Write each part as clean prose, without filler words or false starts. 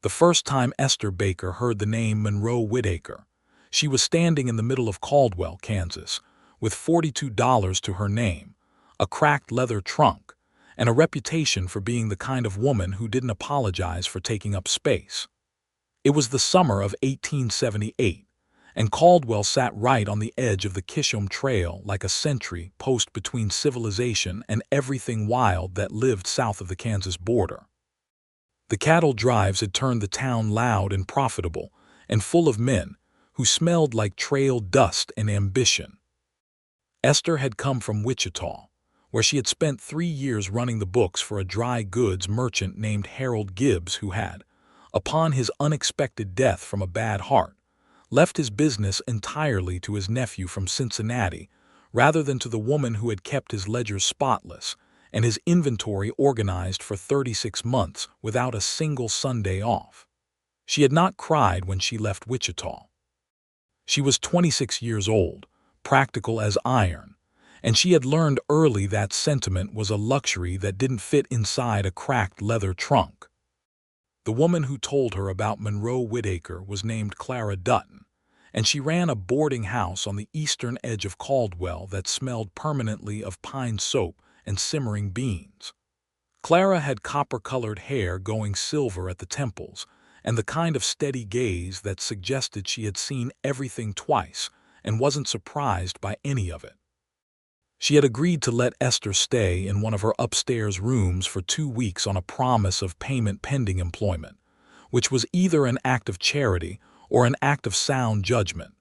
The first time Esther Baker heard the name Monroe Whitaker, she was standing in the middle of Caldwell, Kansas, with $42 to her name, a cracked leather trunk, and a reputation for being the kind of woman who didn't apologize for taking up space. It was the summer of 1878, and Caldwell sat right on the edge of the Kishom Trail like a sentry post between civilization and everything wild that lived south of the Kansas border. The cattle drives had turned the town loud and profitable, and full of men who smelled like trail dust and ambition. Esther had come from Wichita, where she had spent 3 years running the books for a dry goods merchant named Harold Gibbs who had, upon his unexpected death from a bad heart, left his business entirely to his nephew from Cincinnati rather than to the woman who had kept his ledgers spotless and his inventory organized for 36 months without a single Sunday off. She had not cried when she left Wichita. She was 26 years old, practical as iron, and she had learned early that sentiment was a luxury that didn't fit inside a cracked leather trunk. The woman who told her about Monroe Whitaker was named Clara Dutton, and she ran a boarding house on the eastern edge of Caldwell that smelled permanently of pine soap and simmering beans. Clara had copper-colored hair going silver at the temples, and the kind of steady gaze that suggested she had seen everything twice and wasn't surprised by any of it. She had agreed to let Esther stay in one of her upstairs rooms for 2 weeks on a promise of payment pending employment, which was either an act of charity or an act of sound judgment,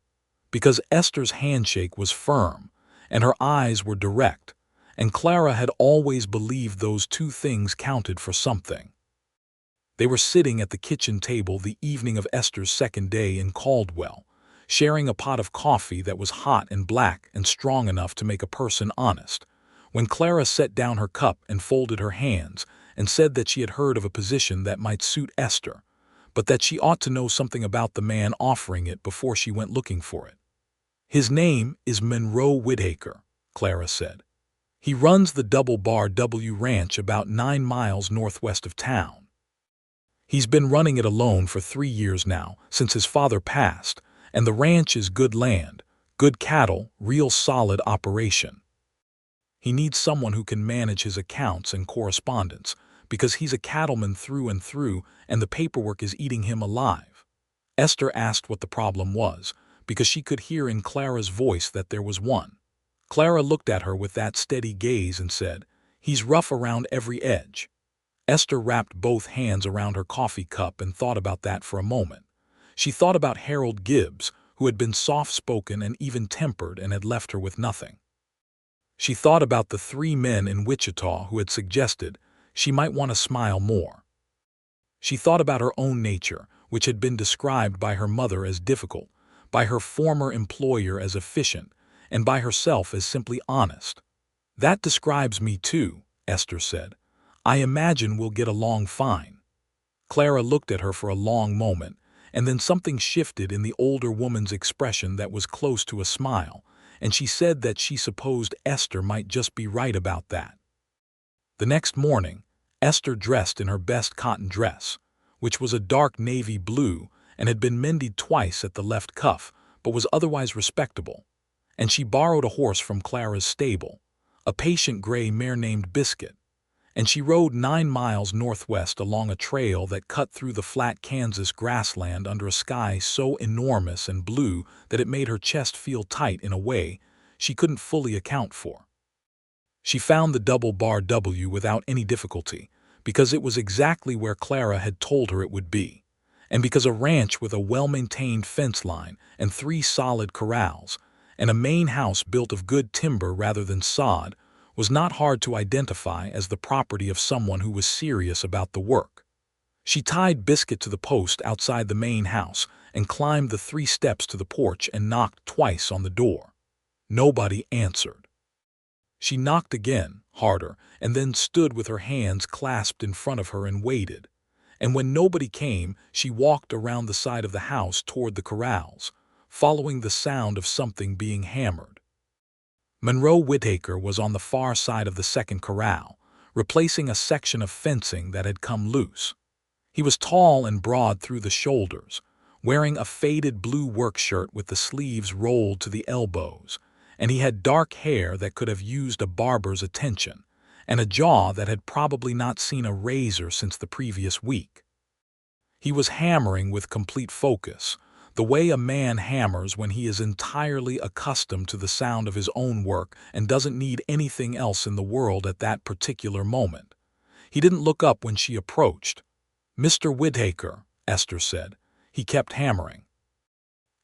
because Esther's handshake was firm and her eyes were direct, and Clara had always believed those two things counted for something. They were sitting at the kitchen table the evening of Esther's second day in Caldwell, sharing a pot of coffee that was hot and black and strong enough to make a person honest, when Clara set down her cup and folded her hands and said that she had heard of a position that might suit Esther, but that she ought to know something about the man offering it before she went looking for it. "His name is Monroe Whitaker," Clara said. "He runs the Double Bar W Ranch about 9 miles northwest of town. He's been running it alone for 3 years now, since his father passed, and the ranch is good land, good cattle, real solid operation. He needs someone who can manage his accounts and correspondence, because he's a cattleman through and through, and the paperwork is eating him alive." Esther asked what the problem was, because she could hear in Clara's voice that there was one. Clara looked at her with that steady gaze and said, "He's rough around every edge." Esther wrapped both hands around her coffee cup and thought about that for a moment. She thought about Harold Gibbs, who had been soft-spoken and even-tempered and had left her with nothing. She thought about the 3 men in Wichita who had suggested she might want to smile more. She thought about her own nature, which had been described by her mother as difficult, by her former employer as efficient, and by herself as simply honest. "That describes me too," Esther said. "I imagine we'll get along fine." Clara looked at her for a long moment, and then something shifted in the older woman's expression that was close to a smile, and she said that she supposed Esther might just be right about that. The next morning, Esther dressed in her best cotton dress, which was a dark navy blue and had been mended twice at the left cuff, but was otherwise respectable, and she borrowed a horse from Clara's stable, a patient gray mare named Biscuit, and she rode 9 miles northwest along a trail that cut through the flat Kansas grassland under a sky so enormous and blue that it made her chest feel tight in a way she couldn't fully account for. She found the Double Bar W without any difficulty, because it was exactly where Clara had told her it would be, and because a ranch with a well-maintained fence line and 3 solid corrals, and a main house built of good timber rather than sod, was not hard to identify as the property of someone who was serious about the work. She tied Biscuit to the post outside the main house and climbed the 3 steps to the porch and knocked twice on the door. Nobody answered. She knocked again, harder, and then stood with her hands clasped in front of her and waited. And when nobody came, she walked around the side of the house toward the corrals, following the sound of something being hammered. Monroe Whitaker was on the far side of the second corral, replacing a section of fencing that had come loose. He was tall and broad through the shoulders, wearing a faded blue work shirt with the sleeves rolled to the elbows, and he had dark hair that could have used a barber's attention, and a jaw that had probably not seen a razor since the previous week. He was hammering with complete focus, the way a man hammers when he is entirely accustomed to the sound of his own work and doesn't need anything else in the world at that particular moment. He didn't look up when she approached. "Mr. Whittaker," Esther said. He kept hammering.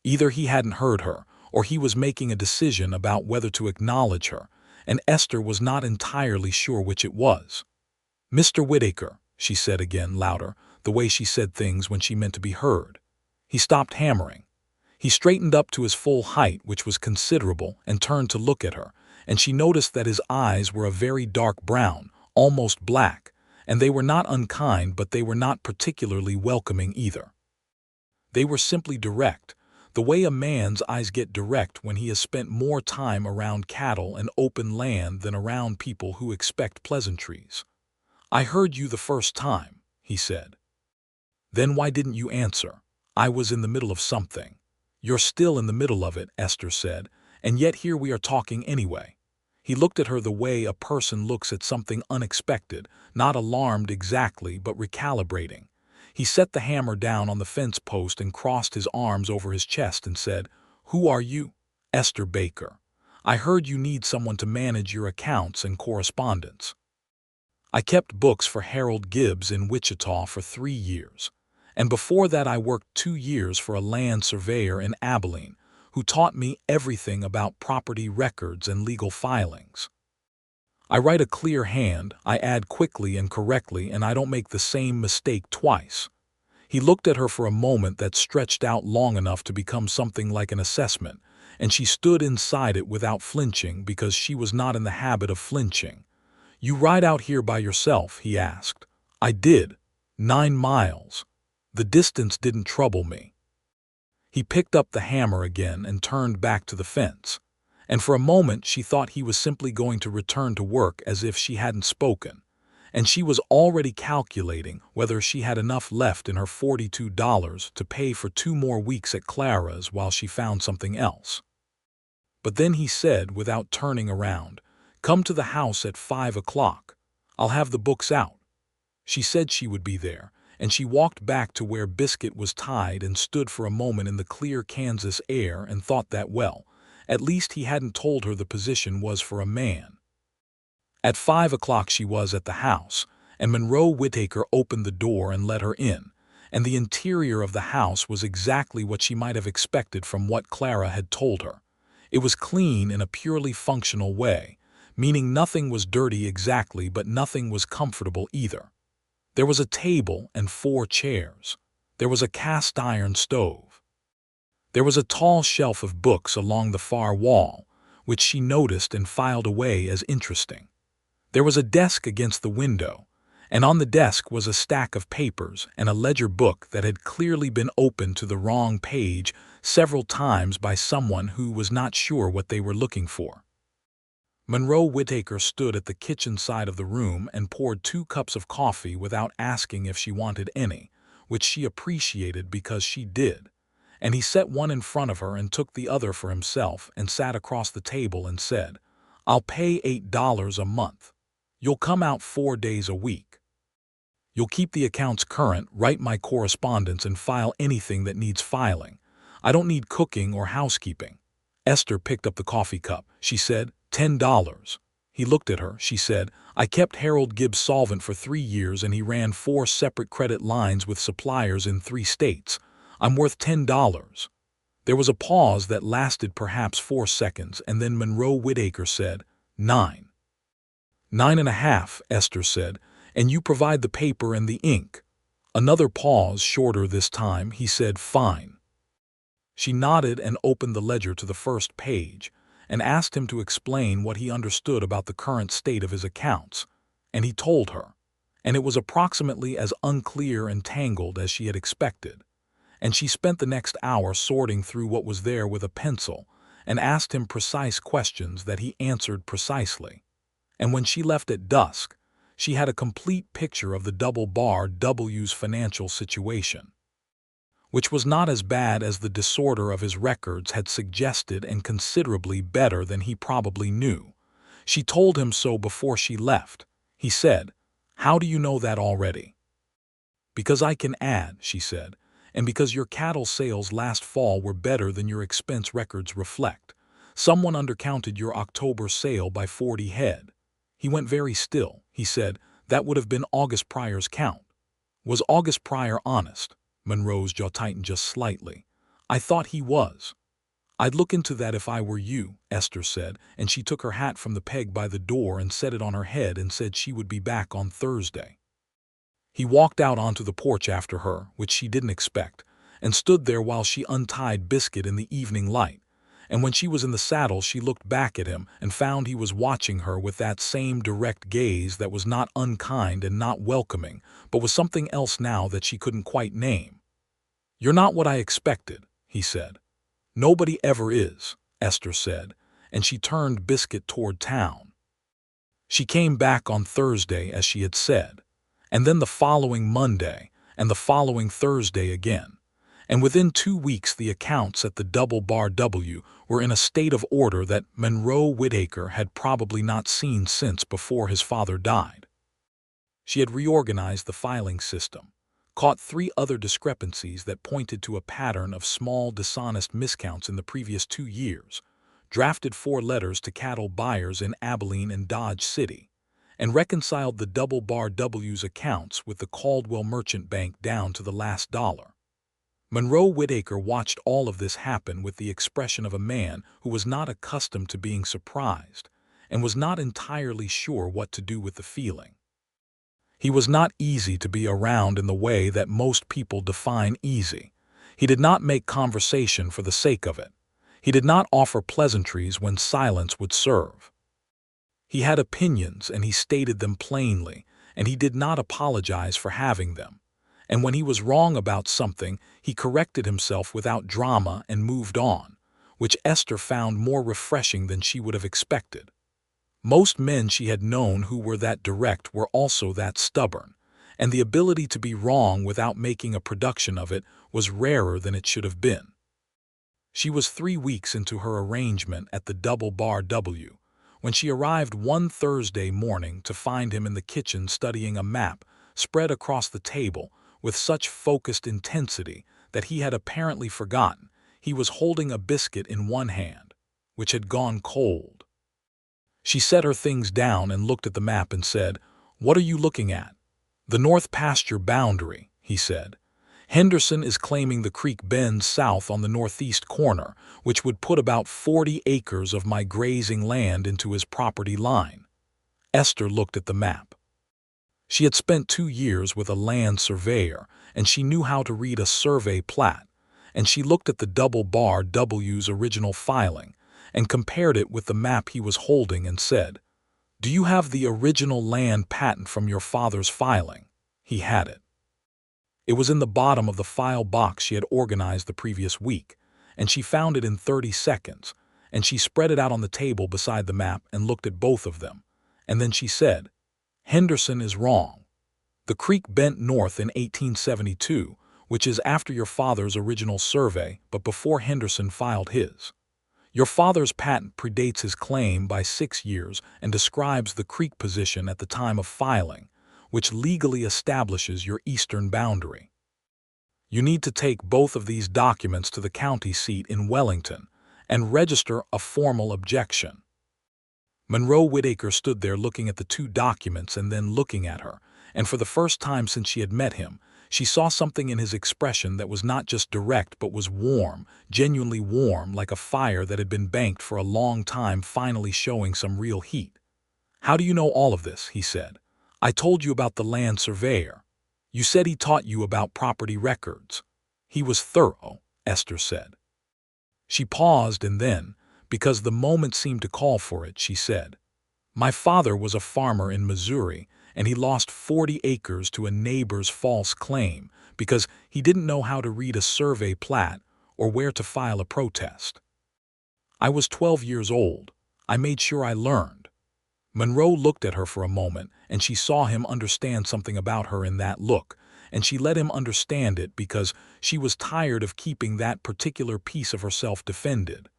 Either he hadn't heard her, or he was making a decision about whether to acknowledge her, and Esther was not entirely sure which it was. "Mr. Whittaker," she said again, louder, the way she said things when she meant to be heard. He stopped hammering. He straightened up to his full height, which was considerable, and turned to look at her, and she noticed that his eyes were a very dark brown, almost black, and they were not unkind, but they were not particularly welcoming either. They were simply direct, the way a man's eyes get direct when he has spent more time around cattle and open land than around people who expect pleasantries. "I heard you the first time," he said. "Then why didn't you answer?" "I was in the middle of something." "You're still in the middle of it," Esther said, "and yet here we are talking anyway." He looked at her the way a person looks at something unexpected, not alarmed exactly, but recalibrating. He set the hammer down on the fence post and crossed his arms over his chest and said, "Who are you?" "Esther Baker. I heard you need someone to manage your accounts and correspondence. I kept books for Harold Gibbs in Wichita for 3 years, and before that I worked 2 years for a land surveyor in Abilene, who taught me everything about property records and legal filings. I write a clear hand, I add quickly and correctly, and I don't make the same mistake twice." He looked at her for a moment that stretched out long enough to become something like an assessment, and she stood inside it without flinching because she was not in the habit of flinching. "You ride out here by yourself?" he asked. "I did. 9 miles. The distance didn't trouble me." He picked up the hammer again and turned back to the fence, and for a moment she thought he was simply going to return to work as if she hadn't spoken, and she was already calculating whether she had enough left in her $42 to pay for 2 more weeks at Clara's while she found something else. But then he said, without turning around, "Come to the house at 5 o'clock. I'll have the books out." She said she would be there, and she walked back to where Biscuit was tied and stood for a moment in the clear Kansas air and thought that, well, at least he hadn't told her the position was for a man. At 5 o'clock she was at the house, and Monroe Whittaker opened the door and let her in, and the interior of the house was exactly what she might have expected from what Clara had told her. It was clean in a purely functional way, meaning nothing was dirty exactly, but nothing was comfortable either. There was a table and 4 chairs. There was a cast-iron stove. There was a tall shelf of books along the far wall, which she noticed and filed away as interesting. There was a desk against the window, and on the desk was a stack of papers and a ledger book that had clearly been opened to the wrong page several times by someone who was not sure what they were looking for. Monroe Whittaker stood at the kitchen side of the room and poured 2 cups of coffee without asking if she wanted any, which she appreciated because she did, and he set one in front of her and took the other for himself and sat across the table and said, "I'll pay $8 a month. You'll come out 4 days a week. You'll keep the accounts current, write my correspondence, and file anything that needs filing. I don't need cooking or housekeeping." Esther picked up the coffee cup. She said, $10. He looked at her. She said, "I kept Harold Gibbs solvent for 3 years and he ran 4 separate credit lines with suppliers in 3 states. I'm worth $10. There was a pause that lasted perhaps 4 seconds, and then Monroe Whittaker said, 9. 9.5, Esther said, "and you provide the paper and the ink." Another pause, shorter this time. He said, "Fine." She nodded and opened the ledger to the first page, and asked him to explain what he understood about the current state of his accounts, and he told her, and it was approximately as unclear and tangled as she had expected, and she spent the next hour sorting through what was there with a pencil and asked him precise questions that he answered precisely, and when she left at dusk, She had a complete picture of the double bar W's financial situation, which was not as bad as the disorder of his records had suggested and considerably better than he probably knew. She told him so before she left. He said, "How do you know that already?" "Because I can add," she said, "and because your cattle sales last fall were better than your expense records reflect. Someone undercounted your October sale by 40 head. He went very still. He said, "That would have been August Pryor's count." Was August Pryor honest? Monroe's jaw tightened just slightly. "I thought he was." "I'd look into that if I were you," Esther said, and she took her hat from the peg by the door and set it on her head and said she would be back on Thursday. He walked out onto the porch after her, which she didn't expect, and stood there while she untied Biscuit in the evening light. And when she was in the saddle, she looked back at him and found he was watching her with that same direct gaze that was not unkind and not welcoming, but was something else now that she couldn't quite name. "You're not what I expected," he said. "Nobody ever is," Esther said, and she turned Biscuit toward town. She came back on Thursday as she had said, and then the following Monday, and the following Thursday again. And within 2 weeks the accounts at the Double Bar W were in a state of order that Monroe Whitaker had probably not seen since before his father died. She had reorganized the filing system, caught 3 other discrepancies that pointed to a pattern of small dishonest miscounts in the previous 2 years, drafted 4 letters to cattle buyers in Abilene and Dodge City, and reconciled the Double Bar W's accounts with the Caldwell Merchant Bank down to the last dollar. Monroe Whitaker watched all of this happen with the expression of a man who was not accustomed to being surprised and was not entirely sure what to do with the feeling. He was not easy to be around in the way that most people define easy. He did not make conversation for the sake of it. He did not offer pleasantries when silence would serve. He had opinions and he stated them plainly, and he did not apologize for having them. And when he was wrong about something, he corrected himself without drama and moved on, which Esther found more refreshing than she would have expected. Most men she had known who were that direct were also that stubborn, and the ability to be wrong without making a production of it was rarer than it should have been. She was 3 weeks into her arrangement at the Double Bar W, when she arrived one Thursday morning to find him in the kitchen studying a map spread across the table with such focused intensity that he had apparently forgotten he was holding a biscuit in one hand, which had gone cold. She set her things down and looked at the map and said, "What are you looking at?" "The north pasture boundary," he said. "Henderson is claiming the creek bends south on the northeast corner, which would put about 40 acres of my grazing land into his property line." Esther looked at the map. She had spent 2 years with a land surveyor, and she knew how to read a survey plat, and she looked at the Double Bar W's original filing and compared it with the map he was holding and said, "Do you have the original land patent from your father's filing?" He had it. It was in the bottom of the file box she had organized the previous week, and she found it in 30 seconds, and she spread it out on the table beside the map and looked at both of them, and then she said, "Henderson is wrong. The creek bent north in 1872, which is after your father's original survey but before Henderson filed his. Your father's patent predates his claim by 6 years and describes the creek position at the time of filing, which legally establishes your eastern boundary. You need to take both of these documents to the county seat in Wellington and register a formal objection." Monroe Whitaker stood there looking at the 2 documents and then looking at her, and for the first time since she had met him, she saw something in his expression that was not just direct but was warm, genuinely warm, like a fire that had been banked for a long time finally showing some real heat. "How do you know all of this?" he said. "I told you about the land surveyor. You said he taught you about property records." "He was thorough," Esther said. She paused and then, because the moment seemed to call for it, she said, "My father was a farmer in Missouri, and he lost 40 acres to a neighbor's false claim because he didn't know how to read a survey plat or where to file a protest. I was 12 years old. I made sure I learned." Monroe looked at her for a moment, and she saw him understand something about her in that look, and she let him understand it because she was tired of keeping that particular piece of herself defended.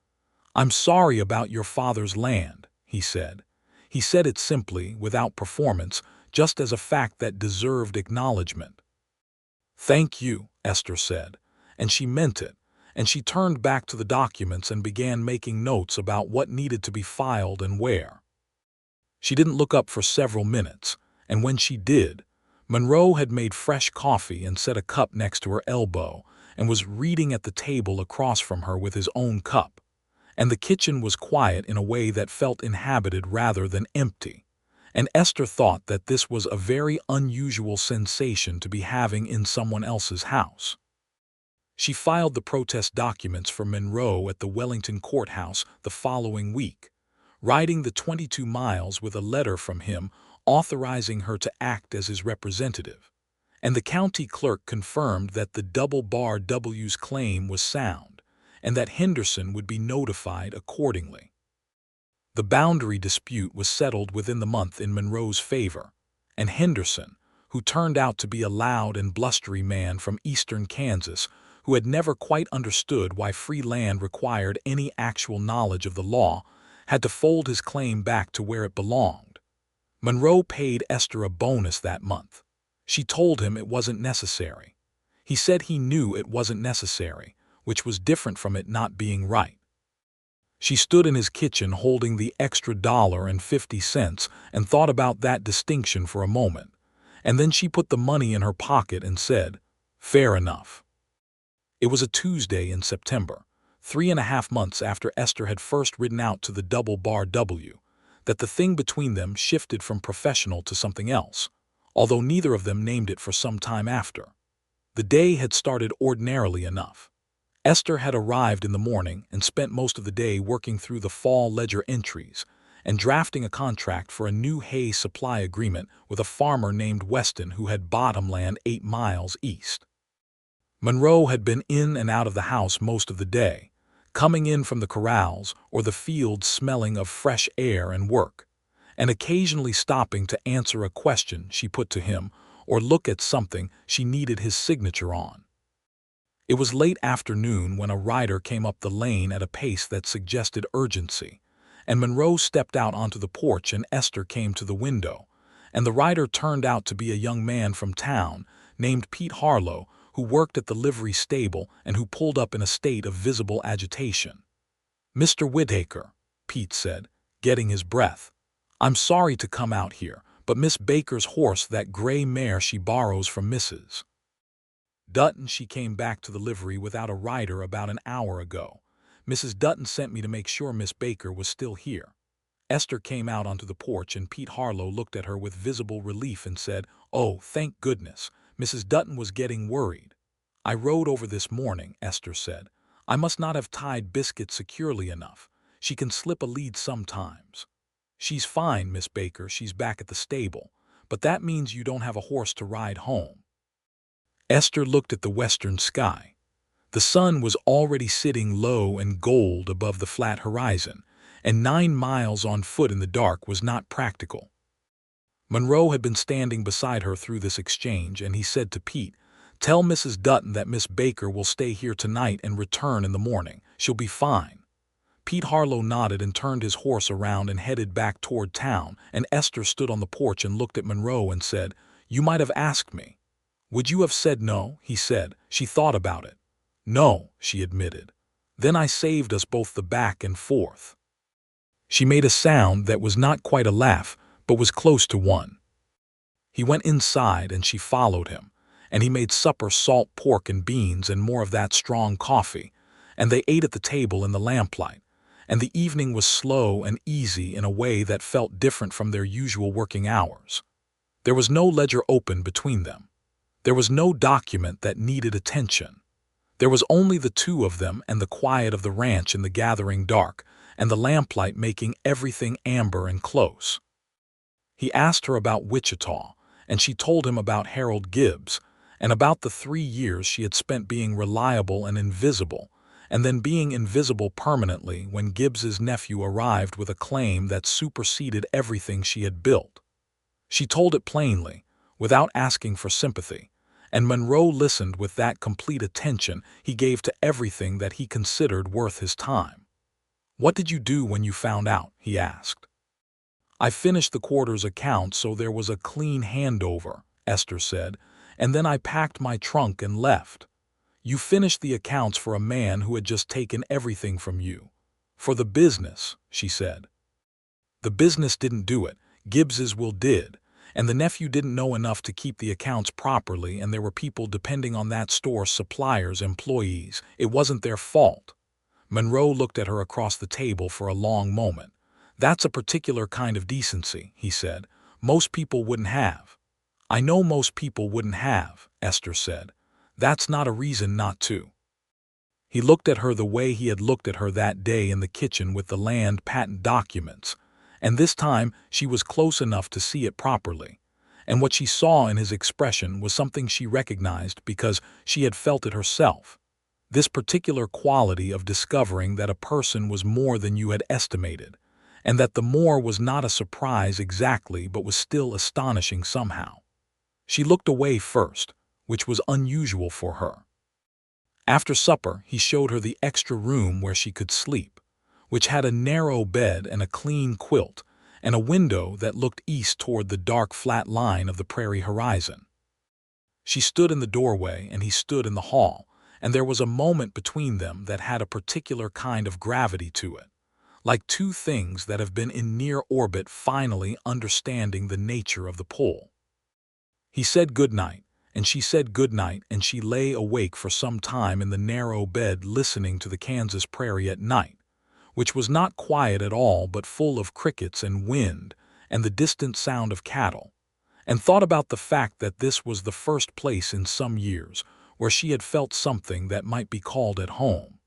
"I'm sorry about your father's land," he said. He said it simply, without performance, just as a fact that deserved acknowledgement. "Thank you," Esther said, and she meant it, and she turned back to the documents and began making notes about what needed to be filed and where. She didn't look up for several minutes, and when she did, Monroe had made fresh coffee and set a cup next to her elbow and was reading at the table across from her with his own cup, and the kitchen was quiet in a way that felt inhabited rather than empty, and Esther thought that this was a very unusual sensation to be having in someone else's house. She filed the protest documents for Monroe at the Wellington courthouse the following week, riding the 22 miles with a letter from him authorizing her to act as his representative, and the county clerk confirmed that the double-bar W's claim was sound and that Henderson would be notified accordingly. The boundary dispute was settled within the month in Monroe's favor, and Henderson, who turned out to be a loud and blustery man from eastern Kansas who had never quite understood why free land required any actual knowledge of the law, had to fold his claim back to where it belonged. Monroe paid Esther a bonus that month. She told him it wasn't necessary. He said he knew it wasn't necessary, which was different from it not being right. She stood in his kitchen holding the extra $1.50 and thought about that distinction for a moment, and then she put the money in her pocket and said, "Fair enough." It was a Tuesday in September, 3.5 months after Esther had first ridden out to the double-bar W, that the thing between them shifted from professional to something else, although neither of them named it for some time after. The day had started ordinarily enough. Esther had arrived in the morning and spent most of the day working through the fall ledger entries and drafting a contract for a new hay supply agreement with a farmer named Weston who had bottomland 8 miles east. Monroe had been in and out of the house most of the day, coming in from the corrals or the fields smelling of fresh air and work, and occasionally stopping to answer a question she put to him or look at something she needed his signature on. It was late afternoon when a rider came up the lane at a pace that suggested urgency, and Monroe stepped out onto the porch and Esther came to the window, and the rider turned out to be a young man from town named Pete Harlow, who worked at the livery stable and who pulled up in a state of visible agitation. "Mr. Whittaker," Pete said, getting his breath, "I'm sorry to come out here, but Miss Baker's horse, that gray mare she borrows from Mrs. Dutton, she came back to the livery without a rider about an hour ago. Mrs. Dutton sent me to make sure Miss Baker was still here." Esther came out onto the porch and Pete Harlow looked at her with visible relief and said, "Oh, thank goodness. Mrs. Dutton was getting worried." "I rode over this morning," Esther said. "I must not have tied Biscuit securely enough. She can slip a lead sometimes." "She's fine, Miss Baker, she's back at the stable. But that means you don't have a horse to ride home." Esther looked at the western sky. The sun was already sitting low and gold above the flat horizon, and 9 miles on foot in the dark was not practical. Monroe had been standing beside her through this exchange, and he said to Pete, "Tell Mrs. Dutton that Miss Baker will stay here tonight and return in the morning. She'll be fine." Pete Harlow nodded and turned his horse around and headed back toward town, and Esther stood on the porch and looked at Monroe and said, "You might have asked me." "Would you have said no?" he said. She thought about it. "No," she admitted. "Then I saved us both the back and forth." She made a sound that was not quite a laugh, but was close to one. He went inside and she followed him, and he made supper salt pork and beans and more of that strong coffee, and they ate at the table in the lamplight, and the evening was slow and easy in a way that felt different from their usual working hours. There was no ledger open between them. There was no document that needed attention. There was only the two of them and the quiet of the ranch in the gathering dark, and the lamplight making everything amber and close. He asked her about Wichita, and she told him about Harold Gibbs, and about the 3 years she had spent being reliable and invisible, and then being invisible permanently when Gibbs's nephew arrived with a claim that superseded everything she had built. She told it plainly, without asking for sympathy, and Monroe listened with that complete attention he gave to everything that he considered worth his time. "What did you do when you found out?" he asked. "I finished the quarter's account so there was a clean handover," Esther said, "and then I packed my trunk and left." "You finished the accounts for a man who had just taken everything from you." "For the business," she said. "The business didn't do it, Gibbs's will did, and the nephew didn't know enough to keep the accounts properly, and there were people depending on that store, suppliers, employees. It wasn't their fault." Monroe looked at her across the table for a long moment. "That's a particular kind of decency," he said. "Most people wouldn't have." "I know most people wouldn't have," Esther said. "That's not a reason not to." He looked at her the way he had looked at her that day in the kitchen with the land patent documents, and this time she was close enough to see it properly. And what she saw in his expression was something she recognized because she had felt it herself. This particular quality of discovering that a person was more than you had estimated, and that the more was not a surprise exactly but was still astonishing somehow. She looked away first, which was unusual for her. After supper, he showed her the extra room where she could sleep, which had a narrow bed and a clean quilt, and a window that looked east toward the dark flat line of the prairie horizon. She stood in the doorway and he stood in the hall, and there was a moment between them that had a particular kind of gravity to it, like two things that have been in near orbit finally understanding the nature of the pull. He said good night, and she said good night, and she lay awake for some time in the narrow bed listening to the Kansas prairie at night, which was not quiet at all but full of crickets and wind and the distant sound of cattle, and thought about the fact that this was the first place in some years where she had felt something that might be called at home.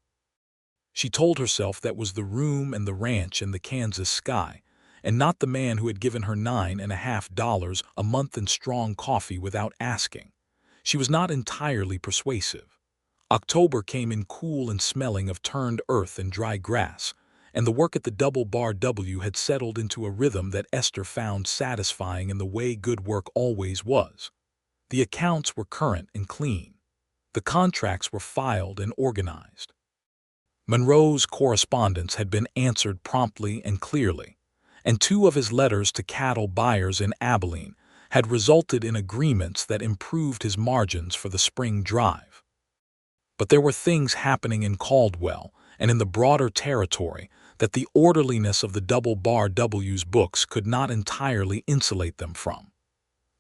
She told herself that was the room and the ranch and the Kansas sky, and not the man who had given her $9.50 a month in strong coffee without asking. She was not entirely persuasive. October came in cool and smelling of turned earth and dry grass, and the work at the Double Bar W had settled into a rhythm that Esther found satisfying in the way good work always was. The accounts were current and clean. The contracts were filed and organized. Monroe's correspondence had been answered promptly and clearly, and 2 of his letters to cattle buyers in Abilene had resulted in agreements that improved his margins for the spring drive. But there were things happening in Caldwell and in the broader territory that the orderliness of the Double Bar W's books could not entirely insulate them from.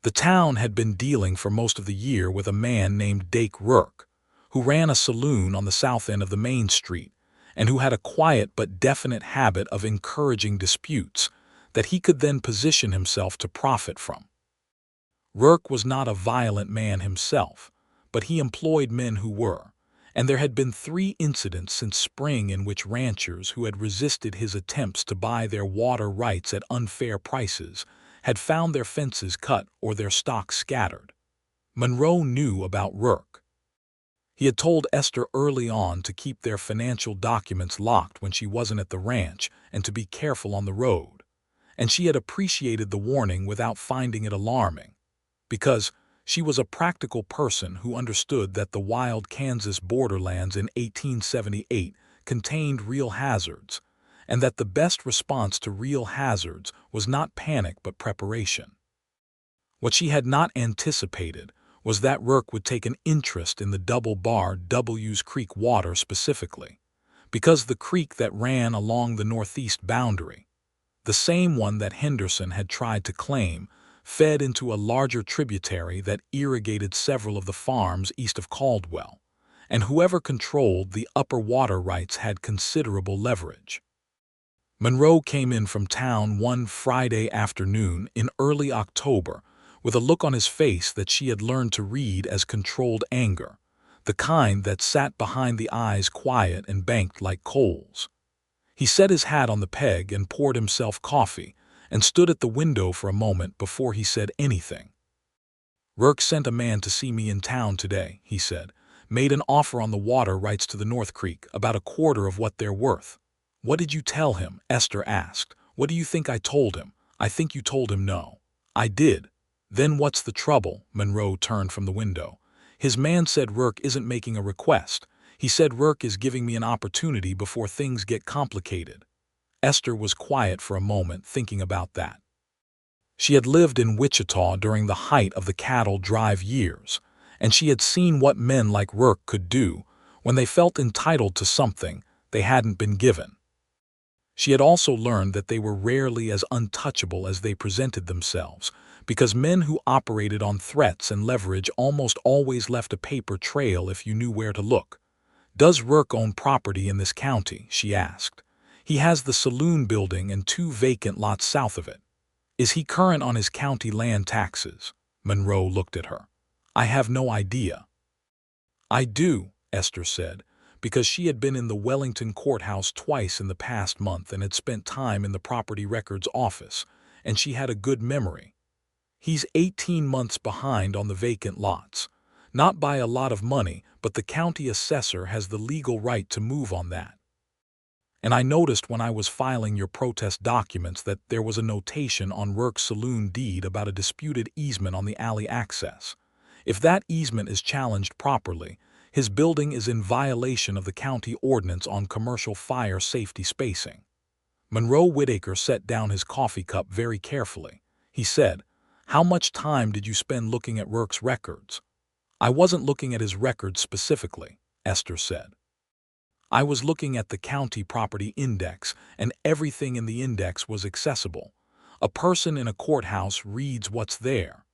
The town had been dealing for most of the year with a man named Dake Rourke, who ran a saloon on the south end of the main street, and who had a quiet but definite habit of encouraging disputes that he could then position himself to profit from. Rourke was not a violent man himself, but he employed men who were, and there had been 3 incidents since spring in which ranchers who had resisted his attempts to buy their water rights at unfair prices had found their fences cut or their stock scattered. Monroe knew about Rourke. He had told Esther early on to keep their financial documents locked when she wasn't at the ranch and to be careful on the road, and she had appreciated the warning without finding it alarming, because she was a practical person who understood that the wild Kansas borderlands in 1878 contained real hazards, and that the best response to real hazards was not panic but preparation. What she had not anticipated was that Rourke would take an interest in the Double Bar W's creek water specifically, because the creek that ran along the northeast boundary, the same one that Henderson had tried to claim, fed into a larger tributary that irrigated several of the farms east of Caldwell, and whoever controlled the upper water rights had considerable leverage. Monroe came in from town one Friday afternoon in early October with a look on his face that she had learned to read as controlled anger, the kind that sat behind the eyes quiet and banked like coals. He set his hat on the peg and poured himself coffee and stood at the window for a moment before he said anything. "Rourke sent a man to see me in town today," he said, Made an offer on the water rights to the North Creek, about a quarter of what they're worth. What did you tell him? Esther asked. What do you think I told him? I think you told him no. I did. Then what's the trouble? Monroe turned from the window. His man said Rourke isn't making a request. He said Rourke is giving me an opportunity before things get complicated. Esther was quiet for a moment, thinking about that. She had lived in Wichita during the height of the cattle drive years, and she had seen what men like Rourke could do when they felt entitled to something they hadn't been given. She had also learned that they were rarely as untouchable as they presented themselves, because men who operated on threats and leverage almost always left a paper trail if you knew where to look. Does Rourke own property in this county? She asked. He has the saloon building and 2 vacant lots south of it. Is he current on his county land taxes? Monroe looked at her. I have no idea. I do, Esther said, because she had been in the Wellington courthouse twice in the past month and had spent time in the property records office, and she had a good memory. He's 18 months behind on the vacant lots. Not by a lot of money, but the county assessor has the legal right to move on that. And I noticed when I was filing your protest documents that there was a notation on Rourke's saloon deed about a disputed easement on the alley access. If that easement is challenged properly, his building is in violation of the county ordinance on commercial fire safety spacing. Monroe Whitaker set down his coffee cup very carefully. He said, How much time did you spend looking at Rourke's records? I wasn't looking at his records specifically, Esther said. I was looking at the county property index, and everything in the index was accessible. A person in a courthouse reads what's there.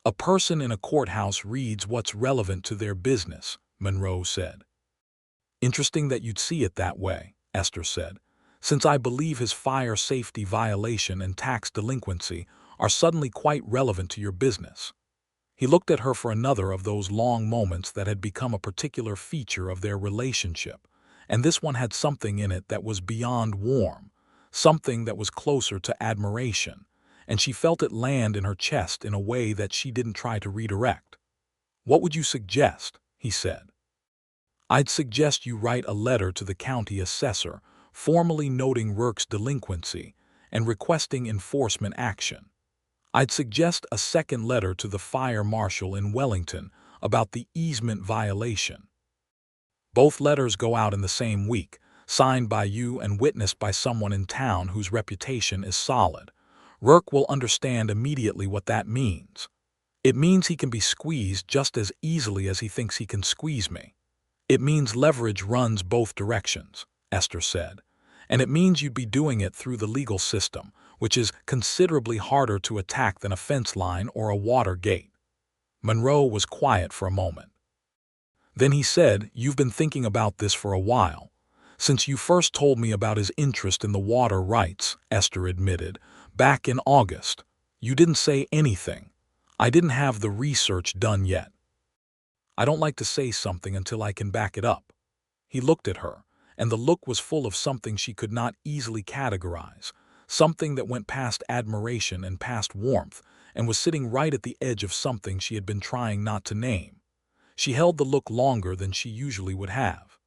A person in a courthouse reads what's relevant to their business, Monroe said. Interesting that you'd see it that way, Esther said, since I believe his fire safety violation and tax delinquency are suddenly quite relevant to your business. He looked at her for another of those long moments that had become a particular feature of their relationship, and this one had something in it that was beyond warm, something that was closer to admiration, and she felt it land in her chest in a way that she didn't try to redirect. What would you suggest? He said. I'd suggest you write a letter to the county assessor, formally noting Rourke's delinquency and requesting enforcement action. I'd suggest a second letter to the fire marshal in Wellington about the easement violation. Both letters go out in the same week, signed by you and witnessed by someone in town whose reputation is solid. Rourke will understand immediately what that means. It means he can be squeezed just as easily as he thinks he can squeeze me. It means leverage runs both directions, Esther said, and it means you'd be doing it through the legal system, which is considerably harder to attack than a fence line or a water gate. Monroe was quiet for a moment. Then he said, You've been thinking about this for a while. Since you first told me about his interest in the water rights, Esther admitted, back in August. You didn't say anything. I didn't have the research done yet. I don't like to say something until I can back it up. He looked at her, and the look was full of something she could not easily categorize, something that went past admiration and past warmth, and was sitting right at the edge of something she had been trying not to name. She held the look longer than she usually would have.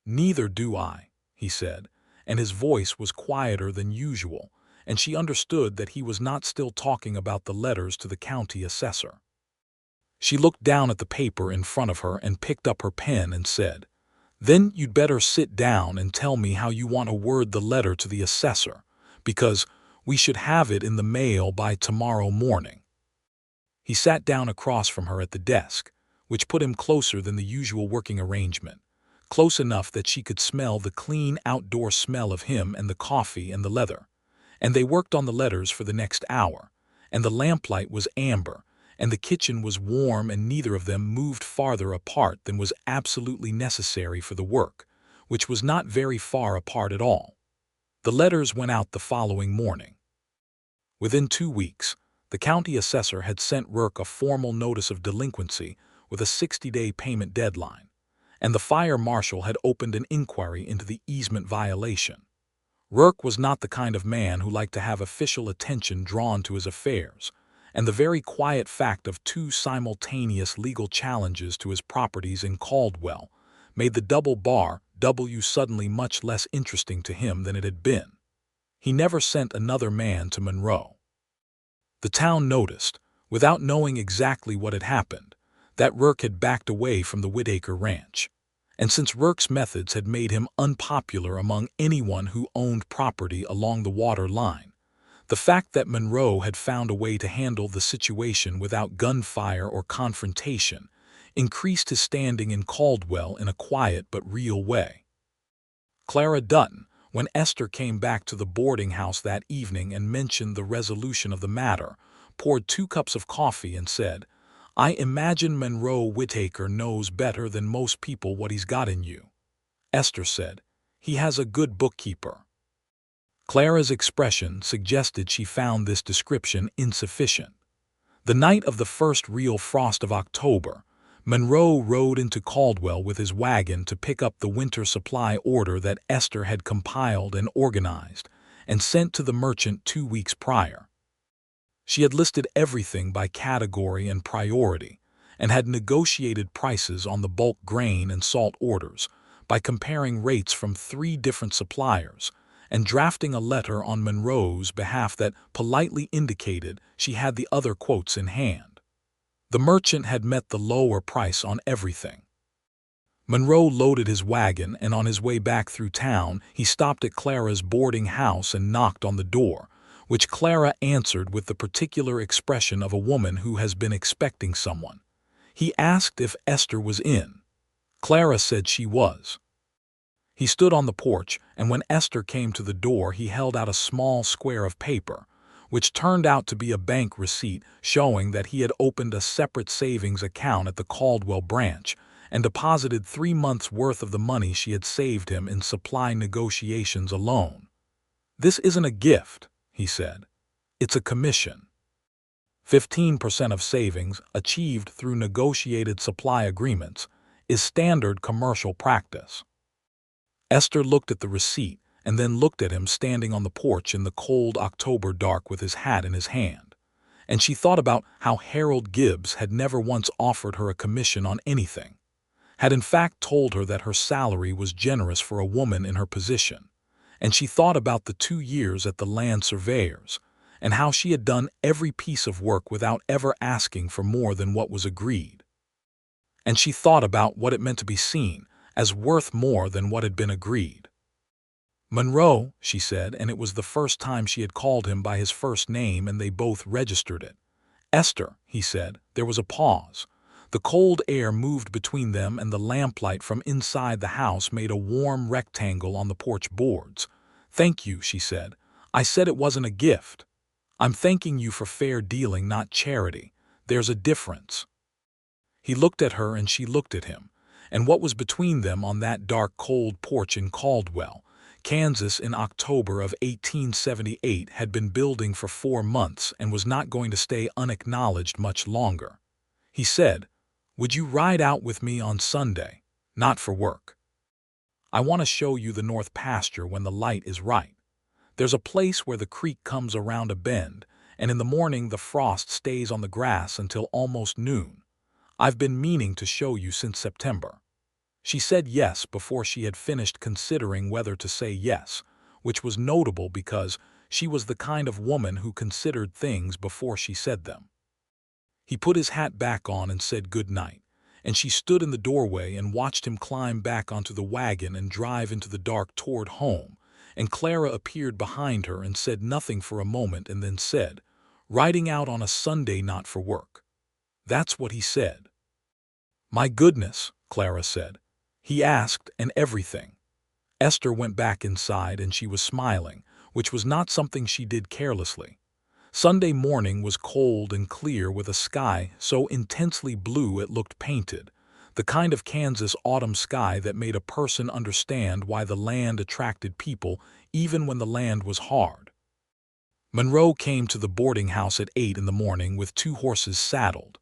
Neither do I, he said, and his voice was quieter than usual, and she understood that he was not still talking about the letters to the county assessor. She looked down at the paper in front of her and picked up her pen and said, Then you'd better sit down and tell me how you want to word the letter to the assessor, because we should have it in the mail by tomorrow morning. He sat down across from her at the desk, which put him closer than the usual working arrangement, close enough that she could smell the clean outdoor smell of him and the coffee and the leather. And they worked on the letters for the next hour, and the lamplight was amber, and the kitchen was warm, and neither of them moved farther apart than was absolutely necessary for the work, which was not very far apart at all. The letters went out the following morning. Within 2 weeks, the county assessor had sent Rourke a formal notice of delinquency with a 60-day payment deadline, and the fire marshal had opened an inquiry into the easement violation. Rourke was not the kind of man who liked to have official attention drawn to his affairs, and the very quiet fact of 2 simultaneous legal challenges to his properties in Caldwell made the double bar W suddenly much less interesting to him than it had been. He never sent another man to Monroe. The town noticed, without knowing exactly what had happened, that Rourke had backed away from the Whitaker ranch. And since Rourke's methods had made him unpopular among anyone who owned property along the water line, the fact that Monroe had found a way to handle the situation without gunfire or confrontation increased his standing in Caldwell in a quiet but real way. Clara Dutton, when Esther came back to the boarding house that evening and mentioned the resolution of the matter, poured 2 cups of coffee and said, "I imagine Monroe Whitaker knows better than most people what he's got in you." Esther said, "He has a good bookkeeper." Clara's expression suggested she found this description insufficient. The night of the first real frost of October, Monroe rode into Caldwell with his wagon to pick up the winter supply order that Esther had compiled and organized and sent to the merchant 2 weeks prior. She had listed everything by category and priority and had negotiated prices on the bulk grain and salt orders by comparing rates from 3 different suppliers and drafting a letter on Monroe's behalf that politely indicated she had the other quotes in hand. The merchant had met the lower price on everything. Monroe loaded his wagon, and on his way back through town, he stopped at Clara's boarding house and knocked on the door, which Clara answered with the particular expression of a woman who has been expecting someone. He asked if Esther was in. Clara said she was. He stood on the porch, and when Esther came to the door, he held out a small square of paper, which turned out to be a bank receipt showing that he had opened a separate savings account at the Caldwell branch and deposited 3 months' worth of the money she had saved him in supply negotiations alone. "This isn't a gift," he said. "It's a commission. 15% of savings, achieved through negotiated supply agreements, is standard commercial practice." Esther looked at the receipt and then looked at him standing on the porch in the cold October dark with his hat in his hand, and she thought about how Harold Gibbs had never once offered her a commission on anything, had in fact told her that her salary was generous for a woman in her position, and she thought about the 2 years at the land surveyor's, and how she had done every piece of work without ever asking for more than what was agreed. And she thought about what it meant to be seen as worth more than what had been agreed. "Monroe," she said, and it was the first time she had called him by his first name, and they both registered it. "Esther," he said. There was a pause. The cold air moved between them, and the lamplight from inside the house made a warm rectangle on the porch boards. "Thank you," she said. "I said it wasn't a gift. I'm thanking you for fair dealing, not charity. There's a difference." He looked at her and she looked at him, and what was between them on that dark, cold porch in Caldwell, Kansas, in October of 1878 had been building for 4 months and was not going to stay unacknowledged much longer. He said, "Would you ride out with me on Sunday? Not for work. I want to show you the north pasture when the light is right. There's a place where the creek comes around a bend, and in the morning the frost stays on the grass until almost noon. I've been meaning to show you since September." She said yes before she had finished considering whether to say yes, which was notable because she was the kind of woman who considered things before she said them. He put his hat back on and said good night, and she stood in the doorway and watched him climb back onto the wagon and drive into the dark toward home, and Clara appeared behind her and said nothing for a moment and then said, "Riding out on a Sunday, not for work." "That's what he said." "My goodness," Clara said. "He asked, and everything." Esther went back inside, and she was smiling, which was not something she did carelessly. Sunday morning was cold and clear with a sky so intensely blue it looked painted, the kind of Kansas autumn sky that made a person understand why the land attracted people even when the land was hard. Monroe came to the boarding house at 8 in the morning with 2 horses saddled,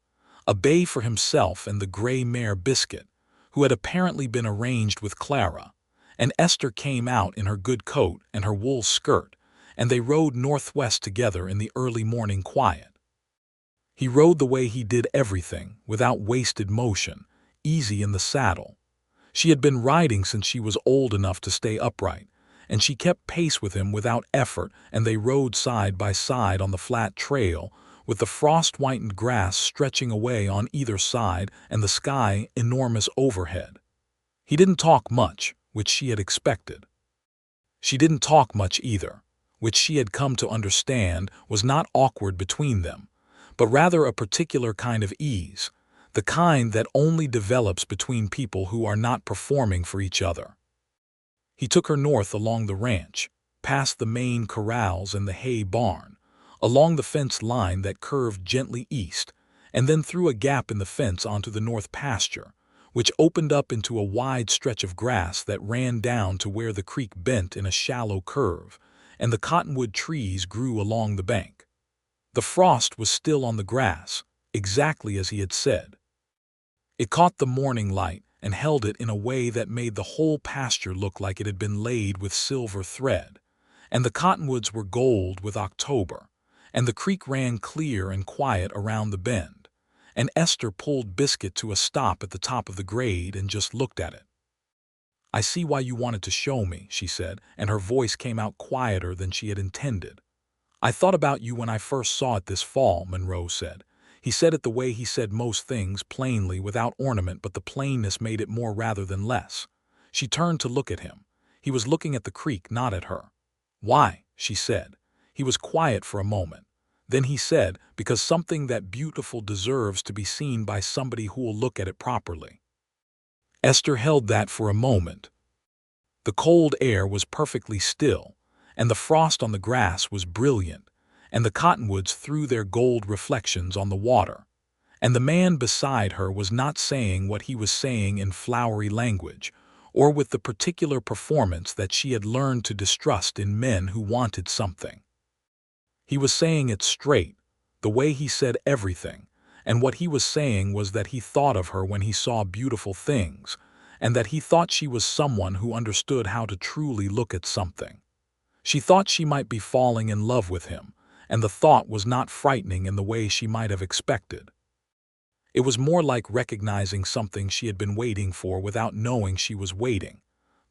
a bay for himself and the gray mare Biscuit, who had apparently been arranged with Clara, and Esther came out in her good coat and her wool skirt, and they rode northwest together in the early morning quiet. He rode the way he did everything, without wasted motion, easy in the saddle. She had been riding since she was old enough to stay upright, and she kept pace with him without effort, and they rode side by side on the flat trail, with the frost-whitened grass stretching away on either side and the sky enormous overhead. He didn't talk much, which she had expected. She didn't talk much either, which she had come to understand was not awkward between them, but rather a particular kind of ease, the kind that only develops between people who are not performing for each other. He took her north along the ranch, past the main corrals and the hay barn, along the fence line that curved gently east, and then through a gap in the fence onto the north pasture, which opened up into a wide stretch of grass that ran down to where the creek bent in a shallow curve, and the cottonwood trees grew along the bank. The frost was still on the grass, exactly as he had said. It caught the morning light and held it in a way that made the whole pasture look like it had been laid with silver thread, and the cottonwoods were gold with October, and the creek ran clear and quiet around the bend, and Esther pulled Biscuit to a stop at the top of the grade and just looked at it. "I see why you wanted to show me," she said, and her voice came out quieter than she had intended. "I thought about you when I first saw it this fall," Monroe said. He said it the way he said most things, plainly, without ornament, but the plainness made it more rather than less. She turned to look at him. He was looking at the creek, not at her. "Why?" she said. He was quiet for a moment. Then he said, "Because something that beautiful deserves to be seen by somebody who'll look at it properly." Esther held that for a moment. The cold air was perfectly still, and the frost on the grass was brilliant, and the cottonwoods threw their gold reflections on the water, and the man beside her was not saying what he was saying in flowery language, or with the particular performance that she had learned to distrust in men who wanted something. He was saying it straight, the way he said everything, and what he was saying was that he thought of her when he saw beautiful things, and that he thought she was someone who understood how to truly look at something. She thought she might be falling in love with him, and the thought was not frightening in the way she might have expected. It was more like recognizing something she had been waiting for without knowing she was waiting.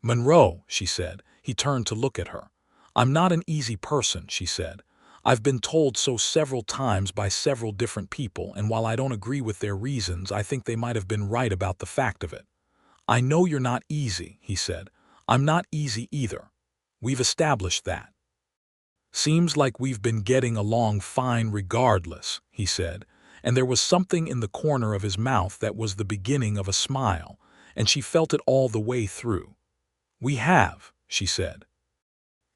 "Monroe," she said. He turned to look at her. "I'm not an easy person," she said. "I've been told so several times by several different people, and while I don't agree with their reasons, I think they might have been right about the fact of it." "I know you're not easy," he said. "I'm not easy either. We've established that." "Seems like we've been getting along fine regardless," he said, and there was something in the corner of his mouth that was the beginning of a smile, and she felt it all the way through. "We have," she said.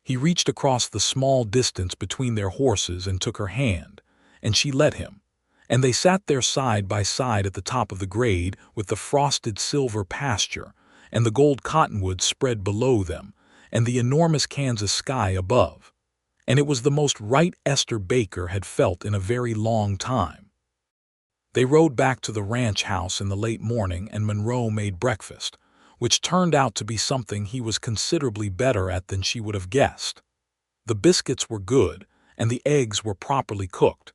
He reached across the small distance between their horses and took her hand, and she let him, and they sat there side by side at the top of the grade with the frosted silver pasture and the gold cottonwoods spread below them and the enormous Kansas sky above. And it was the most right Esther Baker had felt in a very long time. They rode back to the ranch house in the late morning, and Monroe made breakfast, which turned out to be something he was considerably better at than she would have guessed. The biscuits were good, and the eggs were properly cooked,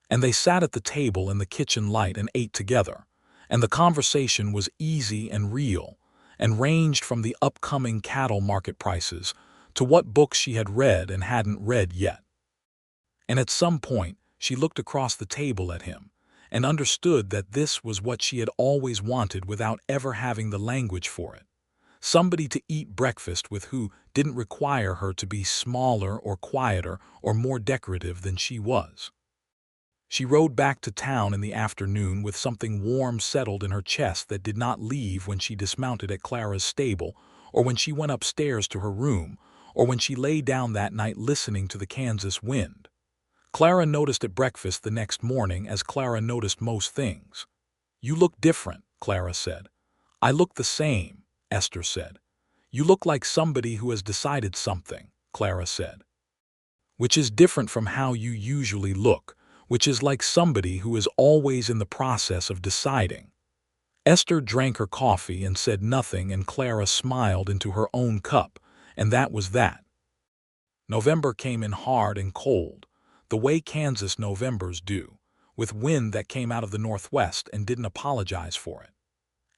and they sat at the table in the kitchen light and ate together, and the conversation was easy and real, and ranged from the upcoming cattle market prices to what books she had read and hadn't read yet. And at some point, she looked across the table at him and understood that this was what she had always wanted without ever having the language for it. Somebody to eat breakfast with who didn't require her to be smaller or quieter or more decorative than she was. She rode back to town in the afternoon with something warm settled in her chest that did not leave when she dismounted at Clara's stable, or when she went upstairs to her room, or when she lay down that night listening to the Kansas wind. Clara noticed at breakfast the next morning, as Clara noticed most things. "You look different," Clara said. "I look the same," Esther said. "You look like somebody who has decided something," Clara said. "Which is different from how you usually look, which is like somebody who is always in the process of deciding." Esther drank her coffee and said nothing, and Clara smiled into her own cup, and that was that. November came in hard and cold, the way Kansas Novembers do, with wind that came out of the northwest and didn't apologize for it.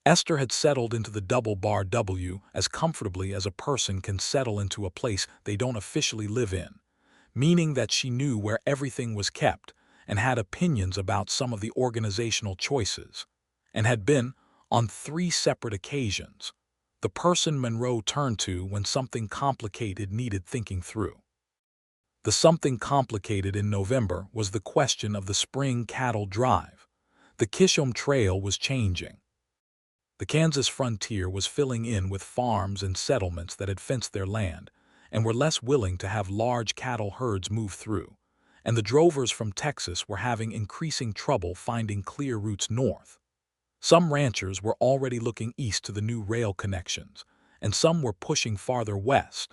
Esther had settled into the double bar W as comfortably as a person can settle into a place they don't officially live in, meaning that she knew where everything was kept and had opinions about some of the organizational choices, and had been, on 3 separate occasions, the person Monroe turned to when something complicated needed thinking through. The something complicated in November was the question of the spring cattle drive. The Kishom Trail was changing. The Kansas frontier was filling in with farms and settlements that had fenced their land and were less willing to have large cattle herds move through, and the drovers from Texas were having increasing trouble finding clear routes north. Some ranchers were already looking east to the new rail connections, and some were pushing farther west.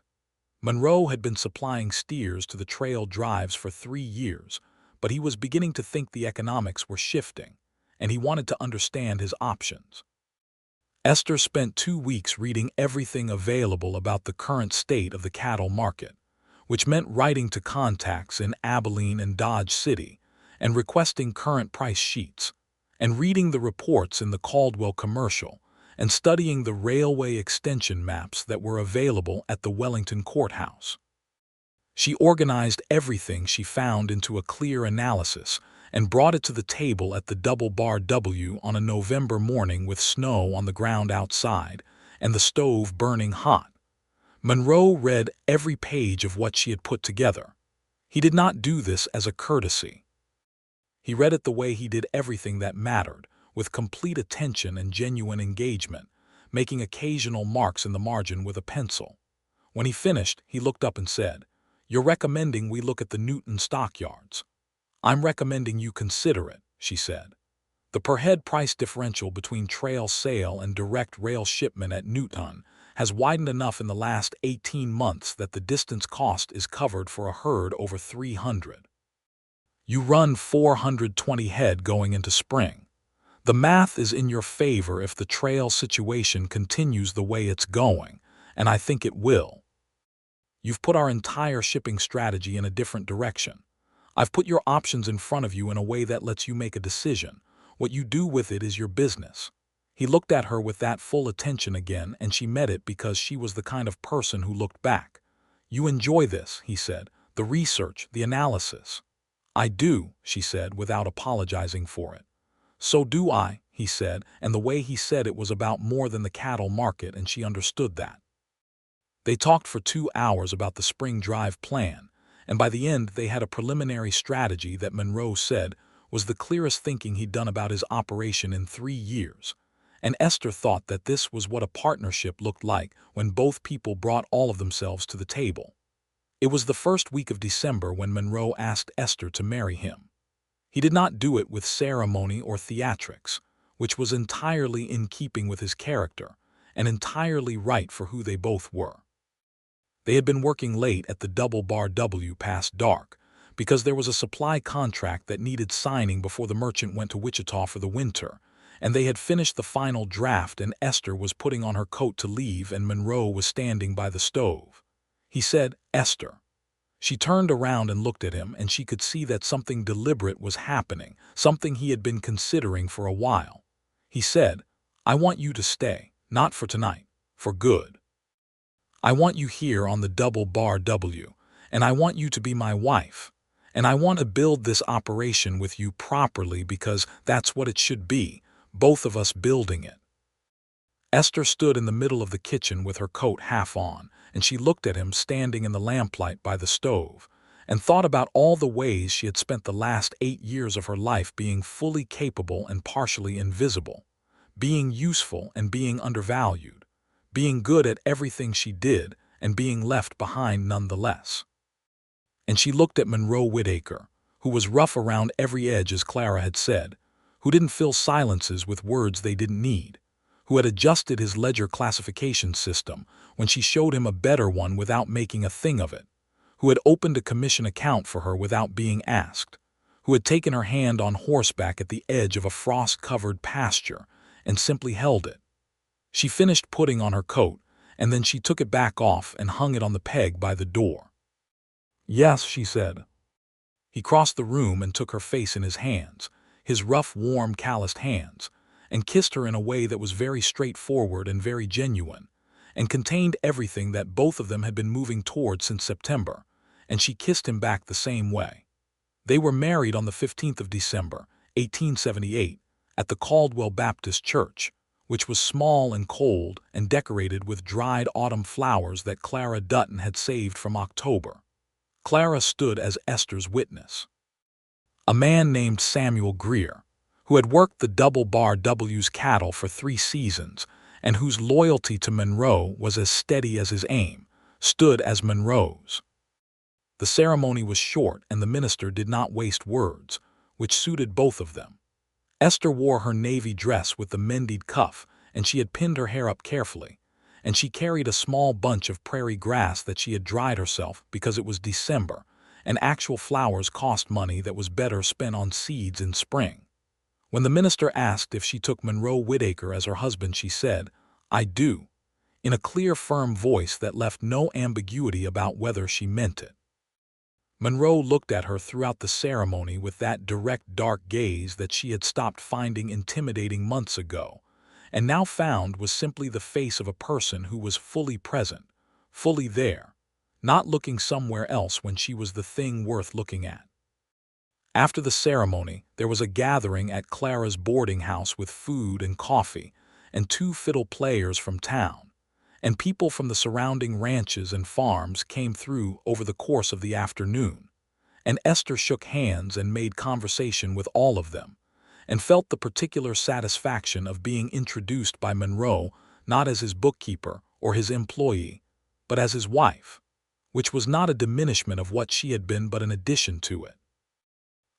Monroe had been supplying steers to the trail drives for 3 years, but he was beginning to think the economics were shifting, and he wanted to understand his options. Esther spent 2 weeks reading everything available about the current state of the cattle market, which meant writing to contacts in Abilene and Dodge City and requesting current price sheets, and reading the reports in the Caldwell commercial and studying the railway extension maps that were available at the Wellington courthouse. She organized everything she found into a clear analysis and brought it to the table at the double bar W on a November morning with snow on the ground outside and the stove burning hot. Monroe read every page of what she had put together. He did not do this as a courtesy. He read it the way he did everything that mattered, with complete attention and genuine engagement, making occasional marks in the margin with a pencil. When he finished, he looked up and said, "You're recommending we look at the Newton stockyards. I'm recommending you consider it," she said. "The per-head price differential between trail sale and direct rail shipment at Newton has widened enough in the last 18 months that the distance cost is covered for a herd over 300. You run 420 head going into spring. The math is in your favor if the trail situation continues the way it's going, and I think it will. You've put our entire shipping strategy in a different direction. I've put your options in front of you in a way that lets you make a decision. What you do with it is your business." He looked at her with that full attention again, and she met it because she was the kind of person who looked back. "You enjoy this," he said, "the research, the analysis." "I do," she said, without apologizing for it. "So do I," he said, and the way he said it was about more than the cattle market, and she understood that. They talked for 2 hours about the spring drive plan, and by the end they had a preliminary strategy that Monroe said was the clearest thinking he'd done about his operation in 3 years. And Esther thought that this was what a partnership looked like when both people brought all of themselves to the table. It was the first week of December when Monroe asked Esther to marry him. He did not do it with ceremony or theatrics, which was entirely in keeping with his character and entirely right for who they both were. They had been working late at the double bar W past dark because there was a supply contract that needed signing before the merchant went to Wichita for the winter, and they had finished the final draft, and Esther was putting on her coat to leave and Monroe was standing by the stove. He said, "Esther." She turned around and looked at him, and she could see that something deliberate was happening, something he had been considering for a while. He said, "I want you to stay, not for tonight, for good. I want you here on the double bar W, and I want you to be my wife, and I want to build this operation with you properly because that's what it should be, both of us building it." Esther stood in the middle of the kitchen with her coat half on, and she looked at him standing in the lamplight by the stove, and thought about all the ways she had spent the last 8 years of her life being fully capable and partially invisible, being useful and being undervalued, being good at everything she did and being left behind nonetheless. And she looked at Monroe Whittaker, who was rough around every edge as Clara had said, who didn't fill silences with words they didn't need, who had adjusted his ledger classification system when she showed him a better one without making a thing of it, who had opened a commission account for her without being asked, who had taken her hand on horseback at the edge of a frost-covered pasture and simply held it. She finished putting on her coat, and then she took it back off and hung it on the peg by the door. "Yes," she said. He crossed the room and took her face in his hands, his rough, warm, calloused hands, and kissed her in a way that was very straightforward and very genuine, and contained everything that both of them had been moving toward since September, and she kissed him back the same way. They were married on the 15th of December, 1878, at the Caldwell Baptist Church, which was small and cold and decorated with dried autumn flowers that Clara Dutton had saved from October. Clara stood as Esther's witness. A man named Samuel Greer, who had worked the Double Bar W's cattle for 3 seasons and whose loyalty to Monroe was as steady as his aim, stood as Monroe's. The ceremony was short and the minister did not waste words, which suited both of them. Esther wore her navy dress with the mended cuff, and she had pinned her hair up carefully, and she carried a small bunch of prairie grass that she had dried herself because it was December, and actual flowers cost money that was better spent on seeds in spring. When the minister asked if she took Monroe Whittaker as her husband, she said, "I do," in a clear, firm voice that left no ambiguity about whether she meant it. Monroe looked at her throughout the ceremony with that direct, dark gaze that she had stopped finding intimidating months ago, and now found was simply the face of a person who was fully present, fully there, not looking somewhere else when she was the thing worth looking at. After the ceremony, there was a gathering at Clara's boarding house with food and coffee, and 2 fiddle players from town, and people from the surrounding ranches and farms came through over the course of the afternoon, and Esther shook hands and made conversation with all of them, and felt the particular satisfaction of being introduced by Monroe not as his bookkeeper or his employee, but as his wife, which was not a diminishment of what she had been but an addition to it.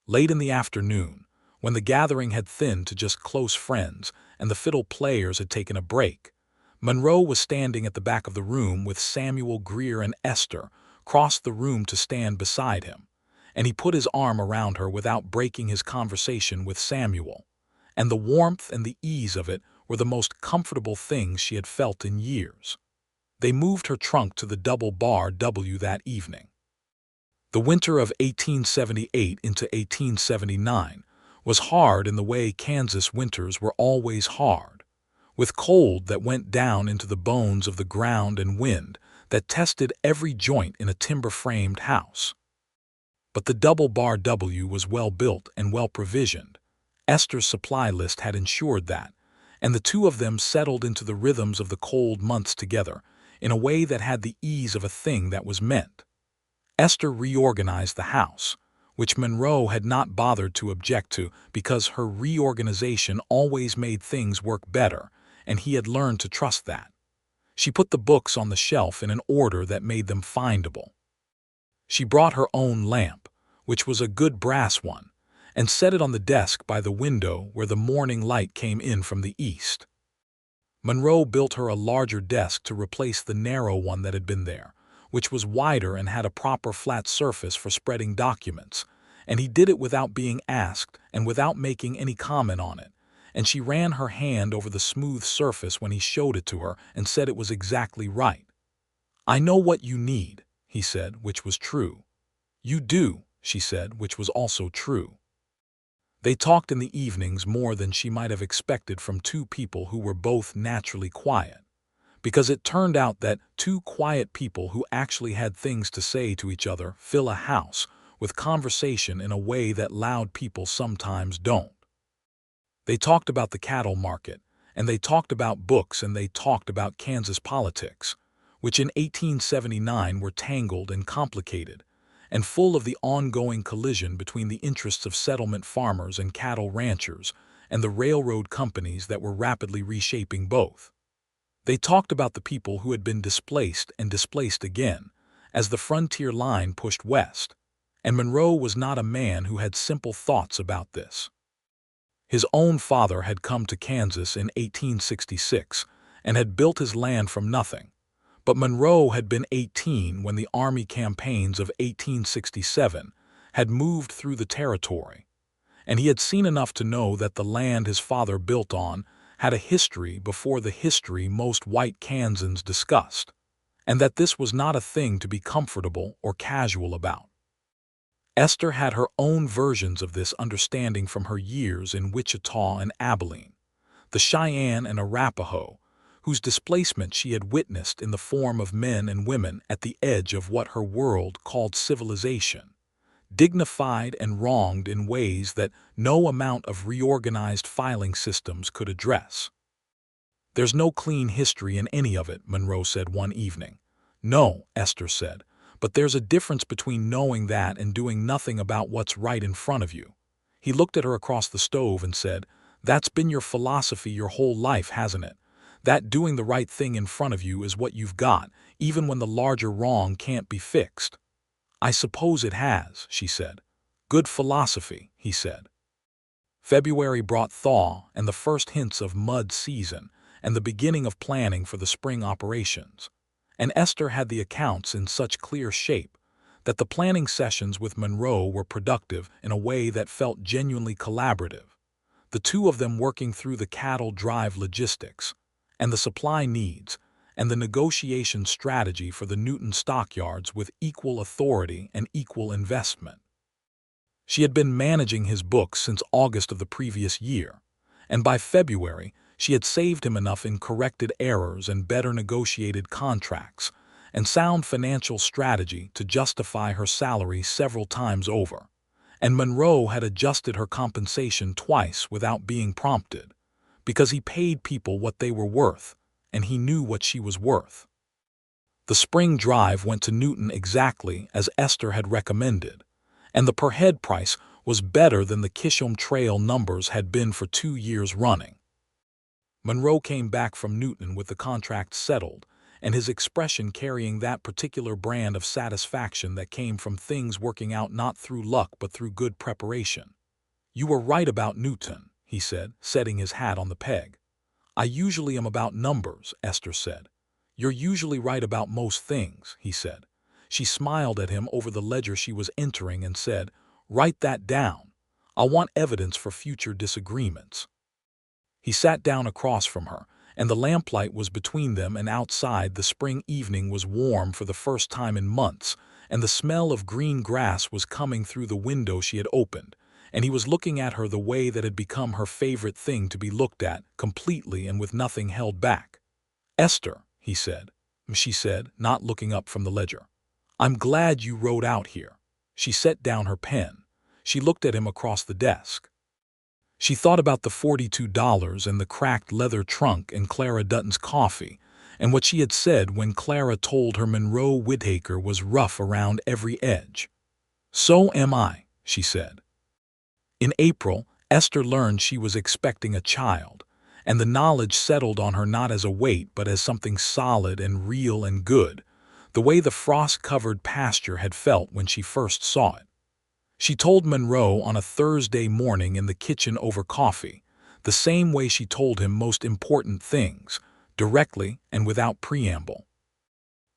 Late in the afternoon, when the gathering had thinned to just close friends and the fiddle players had taken a break, Monroe was standing at the back of the room with Samuel Greer, and Esther crossed the room to stand beside him, and he put his arm around her without breaking his conversation with Samuel, and the warmth and the ease of it were the most comfortable things she had felt in years. They moved her trunk to the Double Bar W that evening. The winter of 1878 into 1879 was hard in the way Kansas winters were always hard, with cold that went down into the bones of the ground and wind that tested every joint in a timber-framed house. But the Double Bar W was well built and well provisioned. Esther's supply list had ensured that, and the 2 of them settled into the rhythms of the cold months together in a way that had the ease of a thing that was meant. Esther reorganized the house, which Monroe had not bothered to object to because her reorganization always made things work better, and he had learned to trust that. She put the books on the shelf in an order that made them findable. She brought her own lamp, which was a good brass one, and set it on the desk by the window where the morning light came in from the east. Monroe built her a larger desk to replace the narrow one that had been there, which was wider and had a proper flat surface for spreading documents, and he did it without being asked and without making any comment on it, and she ran her hand over the smooth surface when he showed it to her and said it was exactly right. "I know what you need," he said, which was true. "You do," she said, which was also true. They talked in the evenings more than she might have expected from 2 people who were both naturally quiet, because it turned out that 2 quiet people who actually had things to say to each other fill a house with conversation in a way that loud people sometimes don't. They talked about the cattle market, and they talked about books, and they talked about Kansas politics, which in 1879 were tangled and complicated, and full of the ongoing collision between the interests of settlement farmers and cattle ranchers and the railroad companies that were rapidly reshaping both. They talked about the people who had been displaced and displaced again as the frontier line pushed west, and Monroe was not a man who had simple thoughts about this. His own father had come to Kansas in 1866 and had built his land from nothing, but Monroe had been 18 when the Army campaigns of 1867 had moved through the territory, and he had seen enough to know that the land his father built on had a history before the history most white Kansans discussed, and that this was not a thing to be comfortable or casual about. Esther had her own versions of this understanding from her years in Wichita and Abilene, the Cheyenne and Arapaho, whose displacement she had witnessed in the form of men and women at the edge of what her world called civilization, dignified and wronged in ways that no amount of reorganized filing systems could address. "There's no clean history in any of it," Monroe said one evening. "No," Esther said, "but there's a difference between knowing that and doing nothing about what's right in front of you." He looked at her across the stove and said, "That's been your philosophy your whole life, hasn't it? That doing the right thing in front of you is what you've got, even when the larger wrong can't be fixed." "I suppose it has," she said. "Good philosophy," he said. February brought thaw and the first hints of mud season and the beginning of planning for the spring operations. And Esther had the accounts in such clear shape that the planning sessions with Monroe were productive in a way that felt genuinely collaborative, the two of them working through the cattle drive logistics and the supply needs and the negotiation strategy for the Newton stockyards with equal authority and equal investment. She had been managing his books since August of the previous year, and by February she had saved him enough in corrected errors and better negotiated contracts and sound financial strategy to justify her salary several times over. And Monroe had adjusted her compensation twice without being prompted, because he paid people what they were worth, and he knew what she was worth. The spring drive went to Newton exactly as Esther had recommended, and the per-head price was better than the Kishom Trail numbers had been for 2 years running. Monroe came back from Newton with the contract settled, and his expression carrying that particular brand of satisfaction that came from things working out not through luck but through good preparation. "You were right about Newton," he said, setting his hat on the peg. "I usually am about numbers," Esther said. "You're usually right about most things," he said. She smiled at him over the ledger she was entering and said, "Write that down. I'll want evidence for future disagreements." He sat down across from her, and the lamplight was between them, and outside the spring evening was warm for the first time in months, and the smell of green grass was coming through the window she had opened, and he was looking at her the way that had become her favorite thing to be looked at, completely and with nothing held back. "Esther," he said. She said, not looking up from the ledger, "I'm glad you rode out here." She set down her pen. She looked at him across the desk. She thought about the $42 and the cracked leather trunk and Clara Dutton's coffee, and what she had said when Clara told her Monroe Whittaker was rough around every edge. "So am I," she said. In April, Esther learned she was expecting a child, and the knowledge settled on her not as a weight but as something solid and real and good, the way the frost-covered pasture had felt when she first saw it. She told Monroe on a Thursday morning in the kitchen over coffee, the same way she told him most important things, directly and without preamble.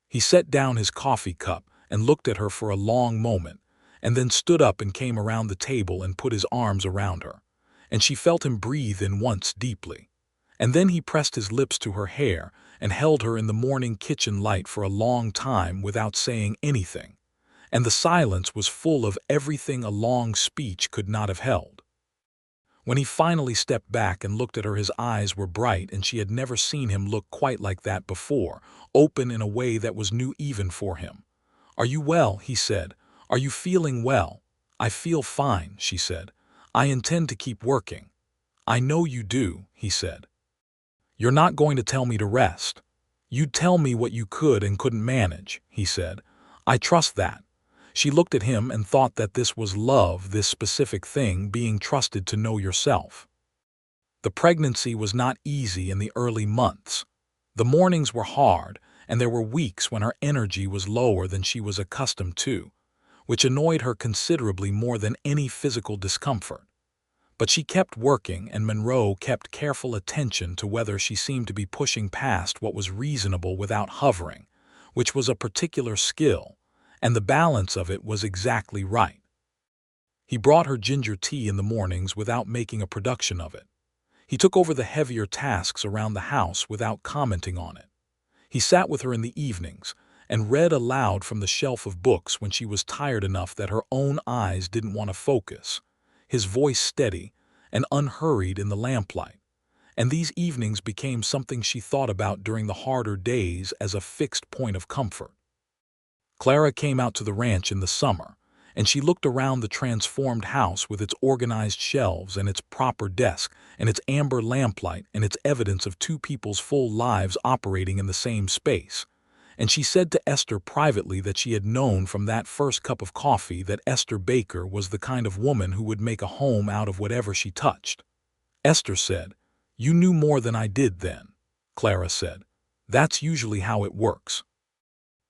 He set down his coffee cup and looked at her for a long moment, and then stood up and came around the table and put his arms around her, and she felt him breathe in once deeply. And then he pressed his lips to her hair and held her in the morning kitchen light for a long time without saying anything, and the silence was full of everything a long speech could not have held. When he finally stepped back and looked at her, his eyes were bright, and she had never seen him look quite like that before, open in a way that was new even for him. "Are you well?" he said. "Are you feeling well?" "I feel fine," she said. "I intend to keep working." "I know you do," he said. "You're not going to tell me to rest. You'd tell me what you could and couldn't manage," he said. "I trust that." She looked at him and thought that this was love, this specific thing, being trusted to know yourself. The pregnancy was not easy in the early months. The mornings were hard, and there were weeks when her energy was lower than she was accustomed to, which annoyed her considerably more than any physical discomfort. But she kept working, and Monroe kept careful attention to whether she seemed to be pushing past what was reasonable without hovering, which was a particular skill, and the balance of it was exactly right. He brought her ginger tea in the mornings without making a production of it. He took over the heavier tasks around the house without commenting on it. He sat with her in the evenings, and read aloud from the shelf of books when she was tired enough that her own eyes didn't want to focus, his voice steady and unhurried in the lamplight. And these evenings became something she thought about during the harder days as a fixed point of comfort. Clara came out to the ranch in the summer, and she looked around the transformed house with its organized shelves and its proper desk and its amber lamplight and its evidence of two people's full lives operating in the same space. And she said to Esther privately that she had known from that first cup of coffee that Esther Baker was the kind of woman who would make a home out of whatever she touched. Esther said, "You knew more than I did then," Clara said. "That's usually how it works."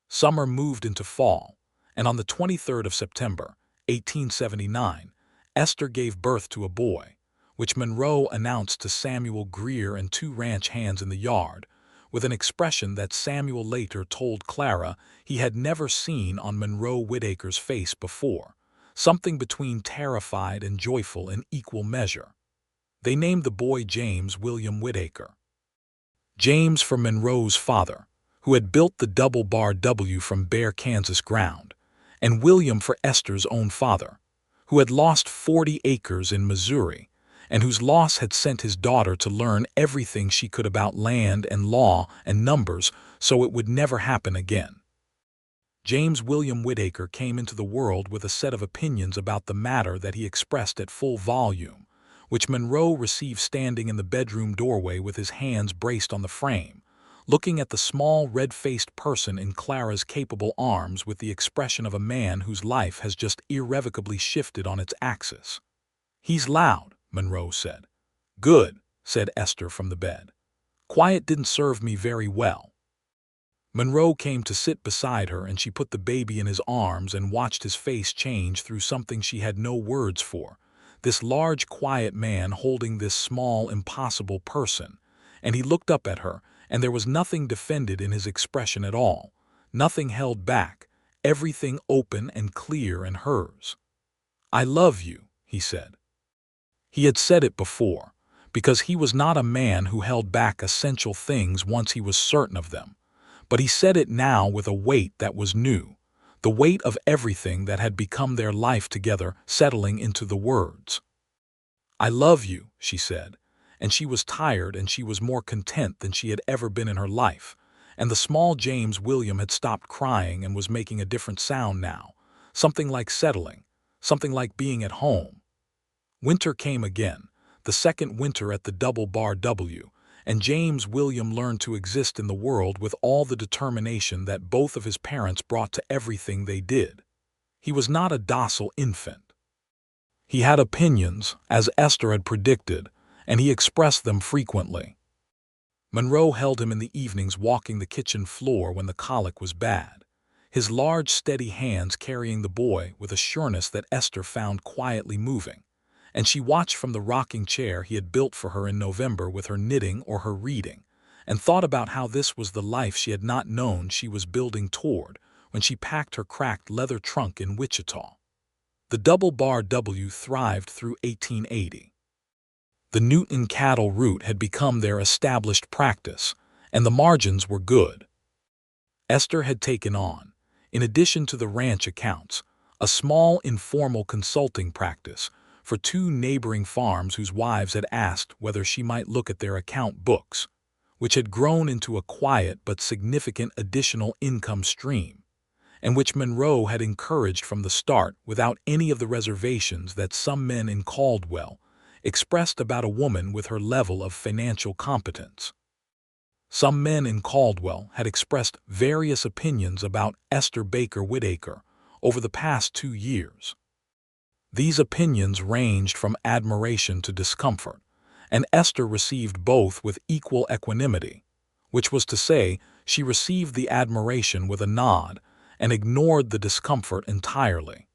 Summer moved into fall, and on the 23rd of September, 1879, Esther gave birth to a boy, which Monroe announced to Samuel Greer and two ranch hands in the yard, with an expression that Samuel later told Clara he had never seen on Monroe Whittaker's face before, something between terrified and joyful in equal measure. They named the boy James William Whittaker. James for Monroe's father, who had built the double-bar W from bare Kansas ground, and William for Esther's own father, who had lost 40 acres in Missouri, and whose loss had sent his daughter to learn everything she could about land and law and numbers so it would never happen again. James William Whittaker came into the world with a set of opinions about the matter that he expressed at full volume, which Monroe received standing in the bedroom doorway with his hands braced on the frame, looking at the small, red-faced person in Clara's capable arms with the expression of a man whose life has just irrevocably shifted on its axis. "He's loud," Monroe said. "Good," said Esther from the bed. "Quiet didn't serve me very well." Monroe came to sit beside her, and she put the baby in his arms and watched his face change through something she had no words for, this large, quiet man holding this small, impossible person, and he looked up at her, and there was nothing defended in his expression at all, nothing held back, everything open and clear in hers. "I love you," he said. He had said it before, because he was not a man who held back essential things once he was certain of them, but he said it now with a weight that was new, the weight of everything that had become their life together settling into the words. "I love you," she said, and she was tired and she was more content than she had ever been in her life, and the small James William had stopped crying and was making a different sound now, something like settling, something like being at home. Winter came again, the second winter at the double-bar W, and James William learned to exist in the world with all the determination that both of his parents brought to everything they did. He was not a docile infant. He had opinions, as Esther had predicted, and he expressed them frequently. Monroe held him in the evenings walking the kitchen floor when the colic was bad, his large, steady hands carrying the boy with a sureness that Esther found quietly moving, and she watched from the rocking chair he had built for her in November with her knitting or her reading, and thought about how this was the life she had not known she was building toward when she packed her cracked leather trunk in Wichita. The double-bar W thrived through 1880. The Newton cattle route had become their established practice, and the margins were good. Esther had taken on, in addition to the ranch accounts, a small informal consulting practice for two neighboring farms whose wives had asked whether she might look at their account books, which had grown into a quiet but significant additional income stream, and which Monroe had encouraged from the start without any of the reservations that some men in Caldwell expressed about a woman with her level of financial competence. Some men in Caldwell had expressed various opinions about Esther Baker Whittaker over the past 2 years. These opinions ranged from admiration to discomfort, and Esther received both with equal equanimity, which was to say, she received the admiration with a nod and ignored the discomfort entirely.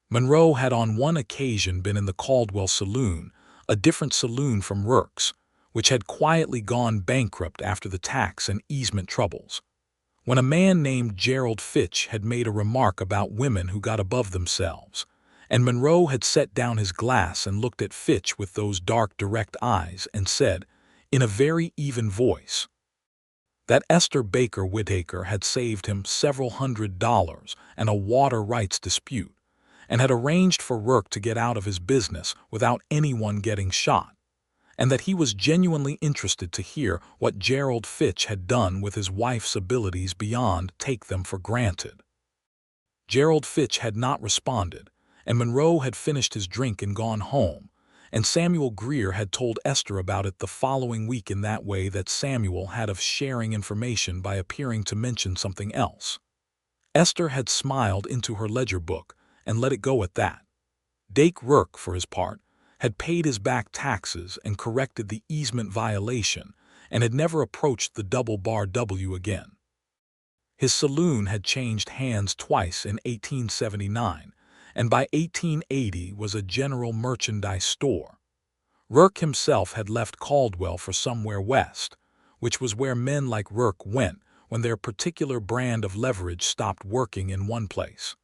Monroe had on one occasion been in the Caldwell saloon, a different saloon from Rourke's, which had quietly gone bankrupt after the tax and easement troubles, when a man named Gerald Fitch had made a remark about women who got above themselves, and Monroe had set down his glass and looked at Fitch with those dark, direct eyes and said, in a very even voice, That Esther Baker Whittaker had saved him several $100s and a water rights dispute, and had arranged for Rourke to get out of his business without anyone getting shot, and that he was genuinely interested to hear what Gerald Fitch had done with his wife's abilities beyond take them for granted. Gerald Fitch had not responded, and Monroe had finished his drink and gone home, and Samuel Greer had told Esther about it the following week in that way that Samuel had of sharing information by appearing to mention something else. Esther had smiled into her ledger book and let it go at that. Dake Rourke, for his part, had paid his back taxes and corrected the easement violation and had never approached the Double Bar W again. His saloon had changed hands twice in 1879, and by 1880 was a general merchandise store. Rourke himself had left Caldwell for somewhere west, which was where men like Rourke went when their particular brand of leverage stopped working in one place.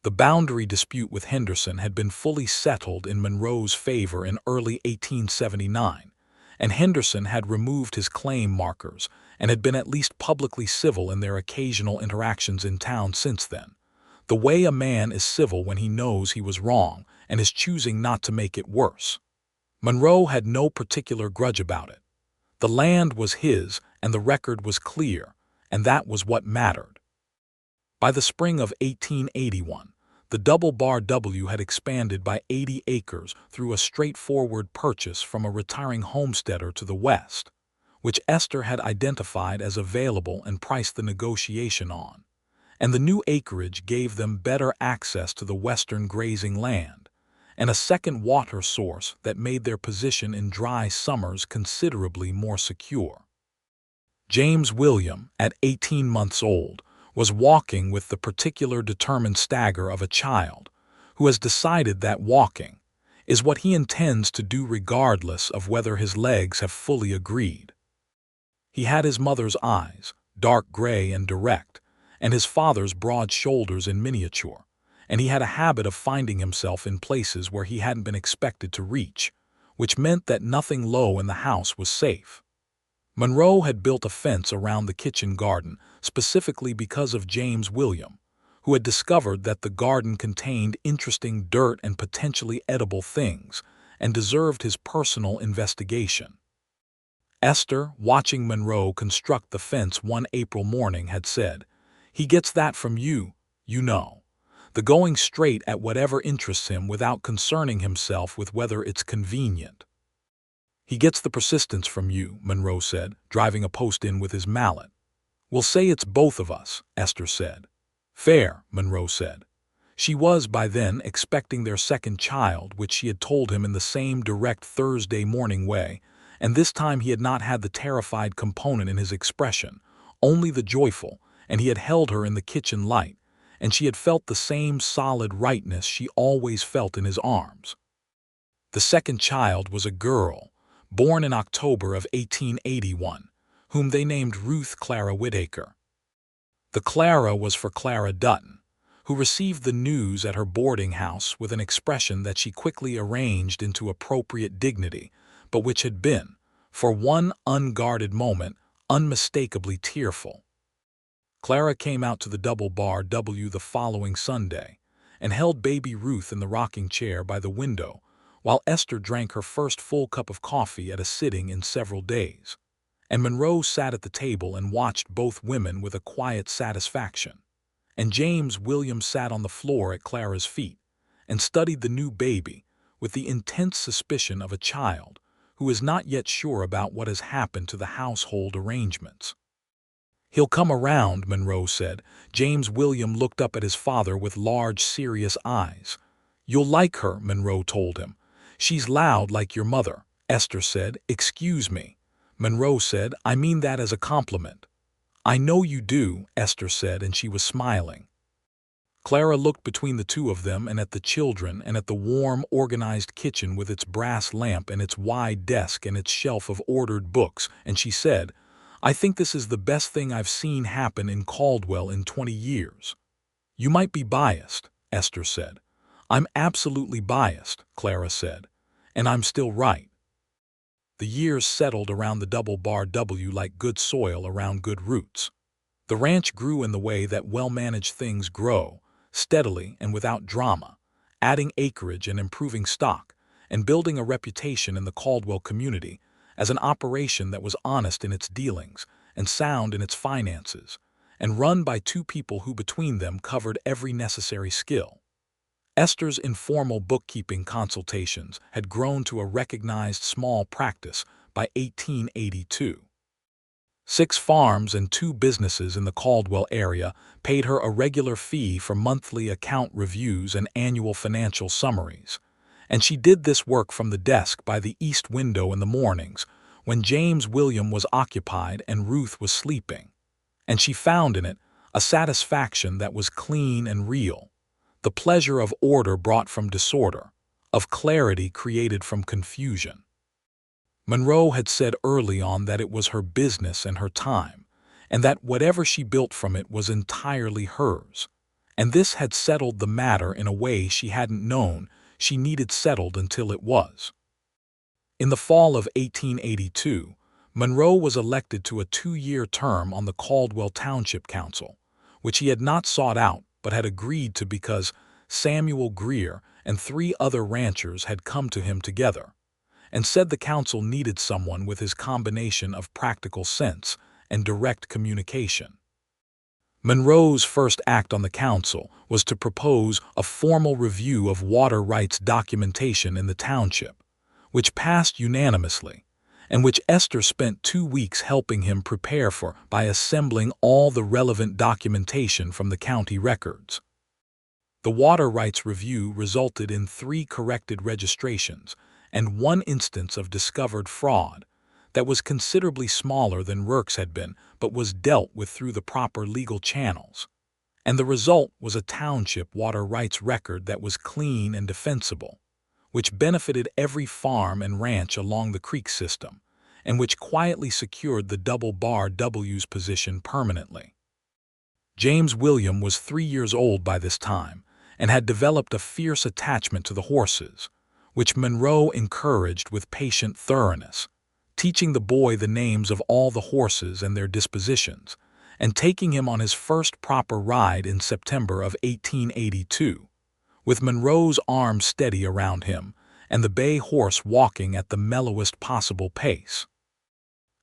The boundary dispute with Henderson had been fully settled in Monroe's favor in early 1879, and Henderson had removed his claim markers and had been at least publicly civil in their occasional interactions in town since then, the way a man is civil when he knows he was wrong and is choosing not to make it worse. Monroe had no particular grudge about it. The land was his and the record was clear, and that was what mattered. By the spring of 1881, the Double Bar W had expanded by 80 acres through a straightforward purchase from a retiring homesteader to the west, which Esther had identified as available and priced the negotiation on, and the new acreage gave them better access to the western grazing land, and a second water source that made their position in dry summers considerably more secure. James William, at 18 months old, was walking with the particular determined stagger of a child who has decided that walking is what he intends to do regardless of whether his legs have fully agreed. He had his mother's eyes, dark gray and direct, and his father's broad shoulders in miniature, and he had a habit of finding himself in places where he hadn't been expected to reach, which meant that nothing low in the house was safe. Monroe had built a fence around the kitchen garden specifically because of James William, who had discovered that the garden contained interesting dirt and potentially edible things and deserved his personal investigation. Esther, watching Monroe construct the fence one April morning, had said, "He gets that from you, you know. The going straight at whatever interests him without concerning himself with whether it's convenient." "He gets the persistence from you," Monroe said, driving a post in with his mallet. "We'll say it's both of us," Esther said. "Fair," Monroe said. She was, by then, expecting their second child, which she had told him in the same direct Thursday morning way, and this time he had not had the terrified component in his expression, only the joyful, and he had held her in the kitchen light, and she had felt the same solid rightness she always felt in his arms. The second child was a girl, born in October of 1881, whom they named Ruth Clara Whittaker. The Clara was for Clara Dutton, who received the news at her boarding house with an expression that she quickly arranged into appropriate dignity, but which had been, for one unguarded moment, unmistakably tearful. Clara came out to the Double Bar W the following Sunday and held baby Ruth in the rocking chair by the window while Esther drank her first full cup of coffee at a sitting in several days, and Monroe sat at the table and watched both women with a quiet satisfaction, and James William sat on the floor at Clara's feet and studied the new baby with the intense suspicion of a child who is not yet sure about what has happened to the household arrangements. "He'll come around," Monroe said. James William looked up at his father with large, serious eyes. "You'll like her," Monroe told him. "She's loud like your mother." Esther said, "Excuse me." Monroe said, "I mean that as a compliment." "I know you do," Esther said, and she was smiling. Clara looked between the two of them and at the children and at the warm, organized kitchen with its brass lamp and its wide desk and its shelf of ordered books, and she said, "I think this is the best thing I've seen happen in Caldwell in 20 years. "You might be biased," Esther said. "I'm absolutely biased," Clara said, "and I'm still right." the years settled around the double bar W like good soil around good roots. The ranch grew in the way that well-managed things grow, steadily and without drama, adding acreage and improving stock, and building a reputation in the Caldwell community as an operation that was honest in its dealings and sound in its finances, and run by two people who between them covered every necessary skill. Esther's informal bookkeeping consultations had grown to a recognized small practice by 1882. 6 farms and 2 businesses in the Caldwell area paid her a regular fee for monthly account reviews and annual financial summaries, and she did this work from the desk by the east window in the mornings when James William was occupied and Ruth was sleeping, and she found in it a satisfaction that was clean and real, the pleasure of order brought from disorder, of clarity created from confusion. Monroe had said early on that it was her business and her time, and that whatever she built from it was entirely hers, and this had settled the matter in a way she hadn't known she needed settled until it was. In the fall of 1882, Monroe was elected to a 2-year term on the Caldwell Township Council, which he had not sought out but had agreed to because Samuel Greer and 3 other ranchers had come to him together and said the council needed someone with his combination of practical sense and direct communication. Monroe's first act on the council was to propose a formal review of water rights documentation in the township, which passed unanimously, and which Esther spent 2 weeks helping him prepare for by assembling all the relevant documentation from the county records. The water rights review resulted in 3 corrected registrations and 1 instance of discovered fraud that was considerably smaller than Rurke's had been but was dealt with through the proper legal channels. And the result was a township water rights record that was clean and defensible, which benefited every farm and ranch along the creek system, and which quietly secured the double bar W's position permanently. James William was 3 years old by this time and had developed a fierce attachment to the horses, which Monroe encouraged with patient thoroughness, teaching the boy the names of all the horses and their dispositions, and taking him on his first proper ride in September of 1882, with Monroe's arm steady around him and the bay horse walking at the mellowest possible pace.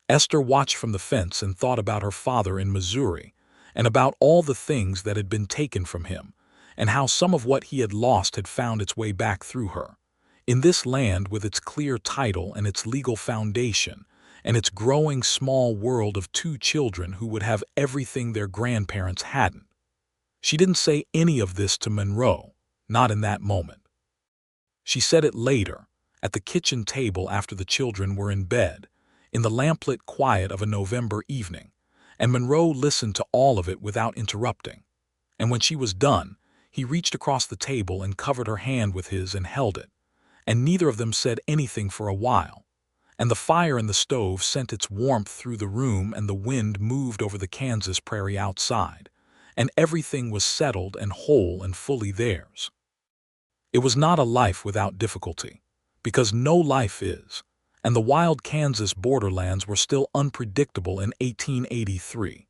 Esther watched from the fence and thought about her father in Missouri and about all the things that had been taken from him and how some of what he had lost had found its way back through her. In this land with its clear title and its legal foundation and its growing small world of 2 children who would have everything their grandparents hadn't. She didn't say any of this to Monroe, not in that moment. She said it later, at the kitchen table after the children were in bed, in the lamplit quiet of a November evening, and Monroe listened to all of it without interrupting. And when she was done, he reached across the table and covered her hand with his and held it, and neither of them said anything for a while, and the fire in the stove sent its warmth through the room and the wind moved over the Kansas prairie outside, and everything was settled and whole and fully theirs. It was not a life without difficulty, because no life is, and the wild Kansas borderlands were still unpredictable in 1883,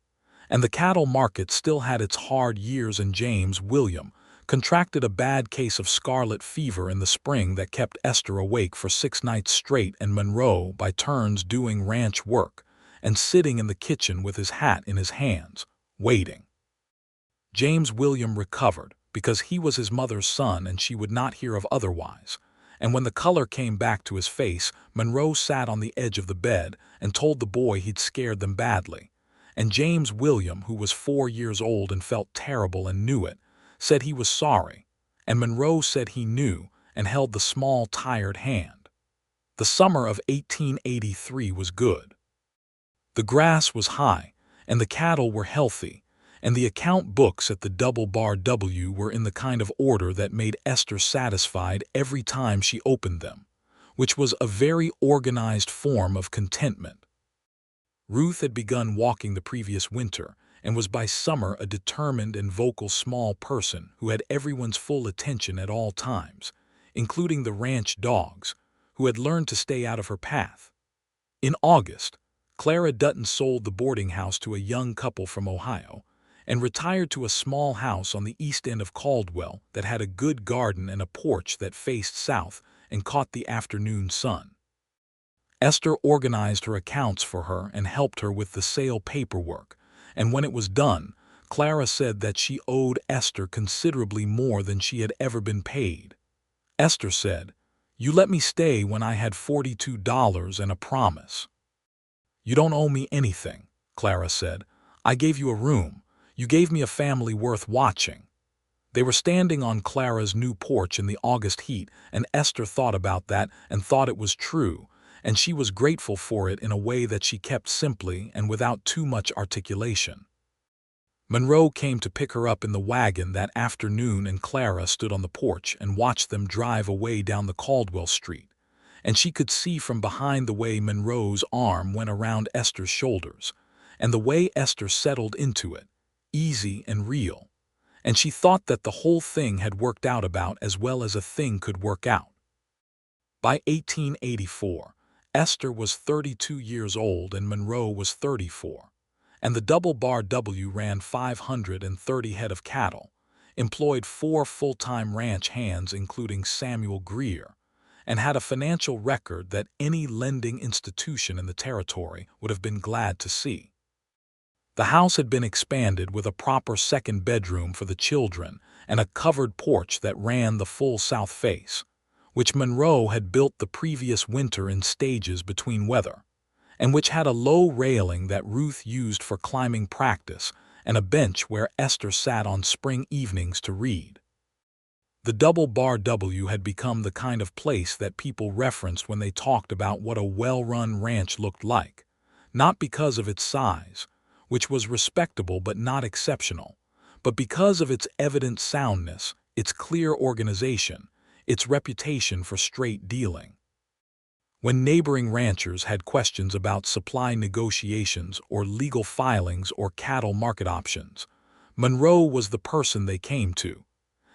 and the cattle market still had its hard years, and James William contracted a bad case of scarlet fever in the spring that kept Esther awake for 6 nights straight and Monroe by turns doing ranch work and sitting in the kitchen with his hat in his hands, waiting. James William recovered because he was his mother's son and she would not hear of otherwise, and when the color came back to his face, Monroe sat on the edge of the bed and told the boy he'd scared them badly, and James William, who was 4 years old and felt terrible and knew it, said he was sorry, and Monroe said he knew and held the small, tired hand. The summer of 1883 was good. The grass was high, and the cattle were healthy, and the account books at the double bar W were in the kind of order that made Esther satisfied every time she opened them, which was a very organized form of contentment. Ruth had begun walking the previous winter, and was by summer a determined and vocal small person who had everyone's full attention at all times, including the ranch dogs, who had learned to stay out of her path. In August, Clara Dutton sold the boarding house to a young couple from Ohio and retired to a small house on the east end of Caldwell that had a good garden and a porch that faced south and caught the afternoon sun. Esther organized her accounts for her and helped her with the sale paperwork, and when it was done, Clara said that she owed Esther considerably more than she had ever been paid. Esther said, "You let me stay when I had $42 and a promise." "You don't owe me anything," Clara said. "I gave you a room. You gave me a family worth watching." They were standing on Clara's new porch in the August heat, and Esther thought about that and thought it was true, and she was grateful for it in a way that she kept simply and without too much articulation. Monroe came to pick her up in the wagon that afternoon, and Clara stood on the porch and watched them drive away down the Caldwell Street, and she could see from behind the way Monroe's arm went around Esther's shoulders, and the way Esther settled into it, easy and real, and she thought that the whole thing had worked out about as well as a thing could work out. By 1884, Esther was 32 years old and Monroe was 34, and the Double Bar W ran 530 head of cattle, employed 4 full-time ranch hands including Samuel Greer, and had a financial record that any lending institution in the territory would have been glad to see. The house had been expanded with a proper second bedroom for the children and a covered porch that ran the full south face, which Monroe had built the previous winter in stages between weather, and which had a low railing that Ruth used for climbing practice and a bench where Esther sat on spring evenings to read. The Double Bar W had become the kind of place that people referenced when they talked about what a well-run ranch looked like, not because of its size, which was respectable but not exceptional, but because of its evident soundness, its clear organization, its reputation for straight dealing. When neighboring ranchers had questions about supply negotiations or legal filings or cattle market options, Monroe was the person they came to,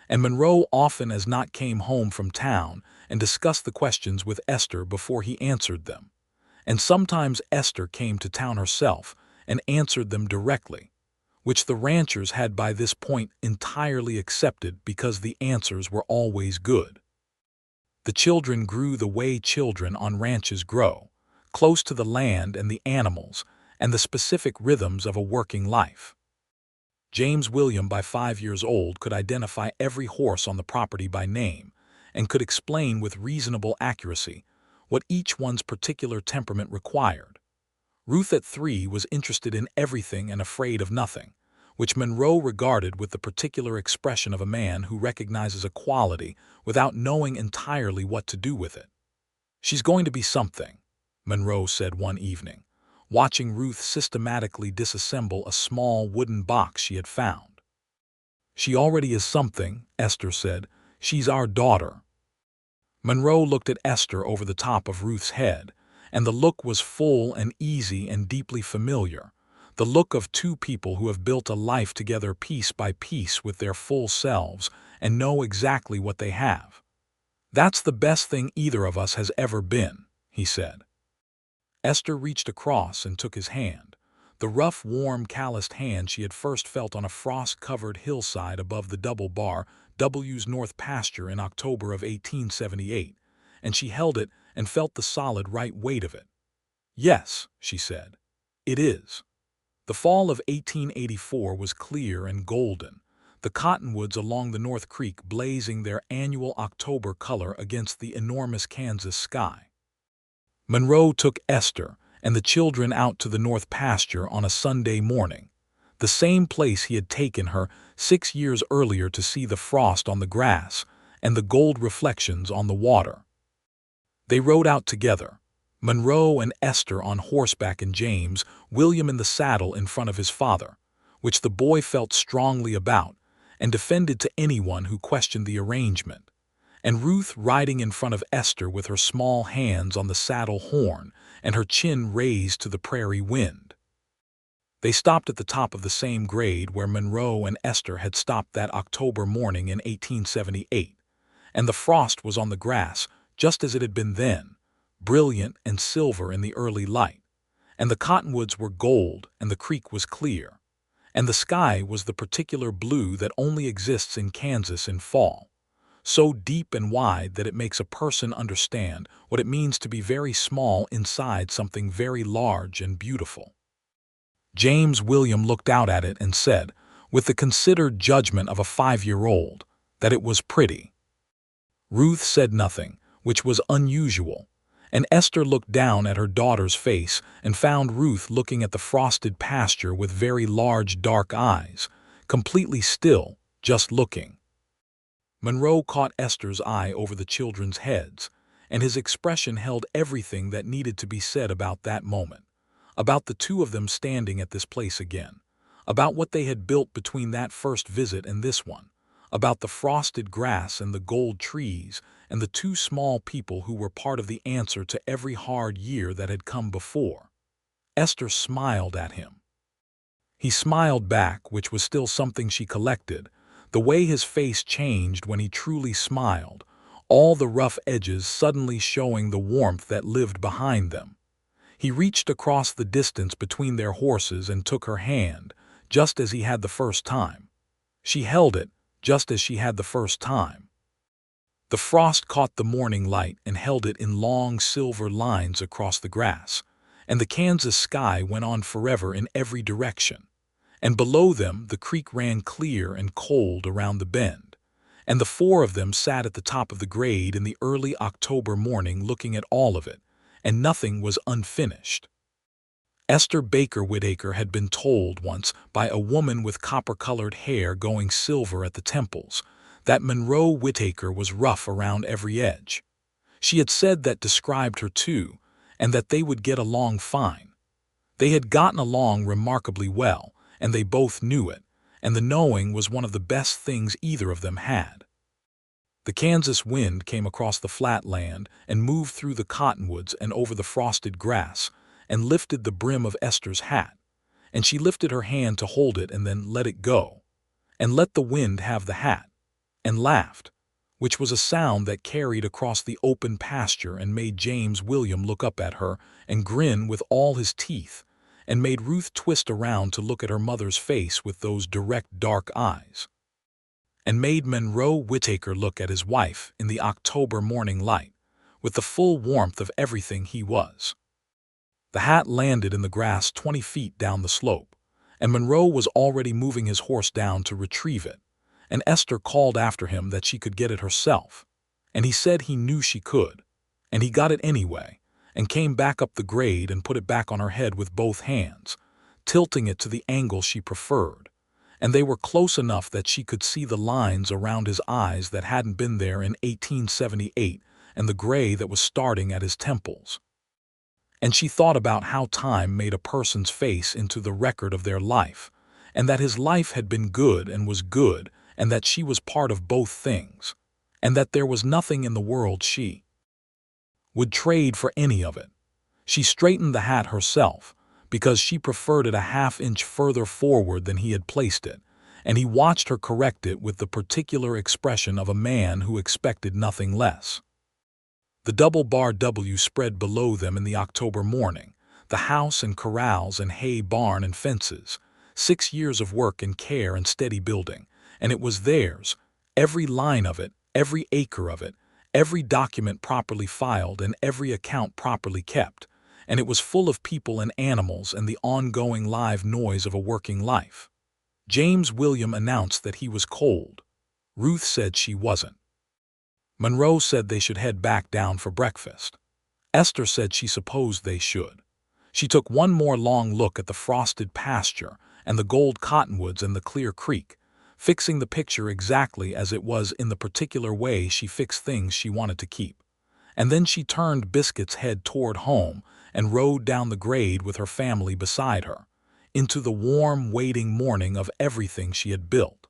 and Monroe often as not came home from town and discussed the questions with Esther before he answered them, and sometimes Esther came to town herself and answered them directly, which the ranchers had by this point entirely accepted because the answers were always good. The children grew the way children on ranches grow, close to the land and the animals and the specific rhythms of a working life. James William, by 5 years old, could identify every horse on the property by name and could explain with reasonable accuracy what each one's particular temperament required. Ruth at 3 was interested in everything and afraid of nothing, which Monroe regarded with the particular expression of a man who recognizes a quality without knowing entirely what to do with it. "She's going to be something," Monroe said one evening, watching Ruth systematically disassemble a small wooden box she had found. "She already is something," Esther said. "She's our daughter." Monroe looked at Esther over the top of Ruth's head, and the look was full and easy and deeply familiar, the look of two people who have built a life together piece by piece with their full selves and know exactly what they have. "That's the best thing either of us has ever been," he said. Esther reached across and took his hand, the rough, warm, calloused hand she had first felt on a frost-covered hillside above the Double Bar W's north pasture in October of 1878, and she held it and felt the solid right weight of it. "Yes," she said, "it is." The fall of 1884 was clear and golden, the cottonwoods along the North Creek blazing their annual October color against the enormous Kansas sky. Monroe took Esther and the children out to the north pasture on a Sunday morning, the same place he had taken her 6 years earlier to see the frost on the grass and the gold reflections on the water. They rode out together, Monroe and Esther on horseback and James William in the saddle in front of his father, which the boy felt strongly about and defended to anyone who questioned the arrangement, and Ruth riding in front of Esther with her small hands on the saddle horn and her chin raised to the prairie wind. They stopped at the top of the same grade where Monroe and Esther had stopped that October morning in 1878, and the frost was on the grass just as it had been then, brilliant and silver in the early light, and the cottonwoods were gold and the creek was clear, and the sky was the particular blue that only exists in Kansas in fall, so deep and wide that it makes a person understand what it means to be very small inside something very large and beautiful. James William looked out at it and said, with the considered judgment of a 5-year-old, that it was pretty. Ruth said nothing, which was unusual, and Esther looked down at her daughter's face and found Ruth looking at the frosted pasture with very large dark eyes, completely still, just looking. Monroe caught Esther's eye over the children's heads, and his expression held everything that needed to be said about that moment, about the two of them standing at this place again, about what they had built between that first visit and this one, about the frosted grass and the gold trees and the two small people who were part of the answer to every hard year that had come before. Esther smiled at him. He smiled back, which was still something she collected, the way his face changed when he truly smiled, all the rough edges suddenly showing the warmth that lived behind them. He reached across the distance between their horses and took her hand, just as he had the first time. She held it, just as she had the first time. The frost caught the morning light and held it in long silver lines across the grass, and the Kansas sky went on forever in every direction. And below them the creek ran clear and cold around the bend, and the four of them sat at the top of the grade in the early October morning looking at all of it, and nothing was unfinished. Esther Baker Whittaker had been told once by a woman with copper-colored hair going silver at the temples that Monroe Whittaker was rough around every edge. She had said that described her too, and that they would get along fine. They had gotten along remarkably well, and they both knew it, and the knowing was one of the best things either of them had. The Kansas wind came across the flat land and moved through the cottonwoods and over the frosted grass and lifted the brim of Esther's hat, and she lifted her hand to hold it and then let it go, and let the wind have the hat, and laughed, which was a sound that carried across the open pasture and made James William look up at her and grin with all his teeth, and made Ruth twist around to look at her mother's face with those direct dark eyes, and made Monroe Whittaker look at his wife in the October morning light, with the full warmth of everything he was. The hat landed in the grass 20 feet down the slope, and Monroe was already moving his horse down to retrieve it, and Esther called after him that she could get it herself, and he said he knew she could, and he got it anyway, and came back up the grade and put it back on her head with both hands, tilting it to the angle she preferred, and they were close enough that she could see the lines around his eyes that hadn't been there in 1878 and the gray that was starting at his temples. And she thought about how time made a person's face into the record of their life, and that his life had been good and was good, and that she was part of both things, and that there was nothing in the world she would trade for any of it. She straightened the hat herself, because she preferred it a half-inch further forward than he had placed it, and he watched her correct it with the particular expression of a man who expected nothing less. The double-bar W spread below them in the October morning, the house and corrals and hay barn and fences, 6 years of work and care and steady building, and it was theirs, every line of it, every acre of it, every document properly filed and every account properly kept, and it was full of people and animals and the ongoing live noise of a working life. James William announced that he was cold. Ruth said she wasn't. Monroe said they should head back down for breakfast. Esther said she supposed they should. She took one more long look at the frosted pasture and the gold cottonwoods and the clear creek, fixing the picture exactly as it was in the particular way she fixed things she wanted to keep. And then she turned Biscuit's head toward home and rode down the grade with her family beside her, into the warm, waiting morning of everything she had built.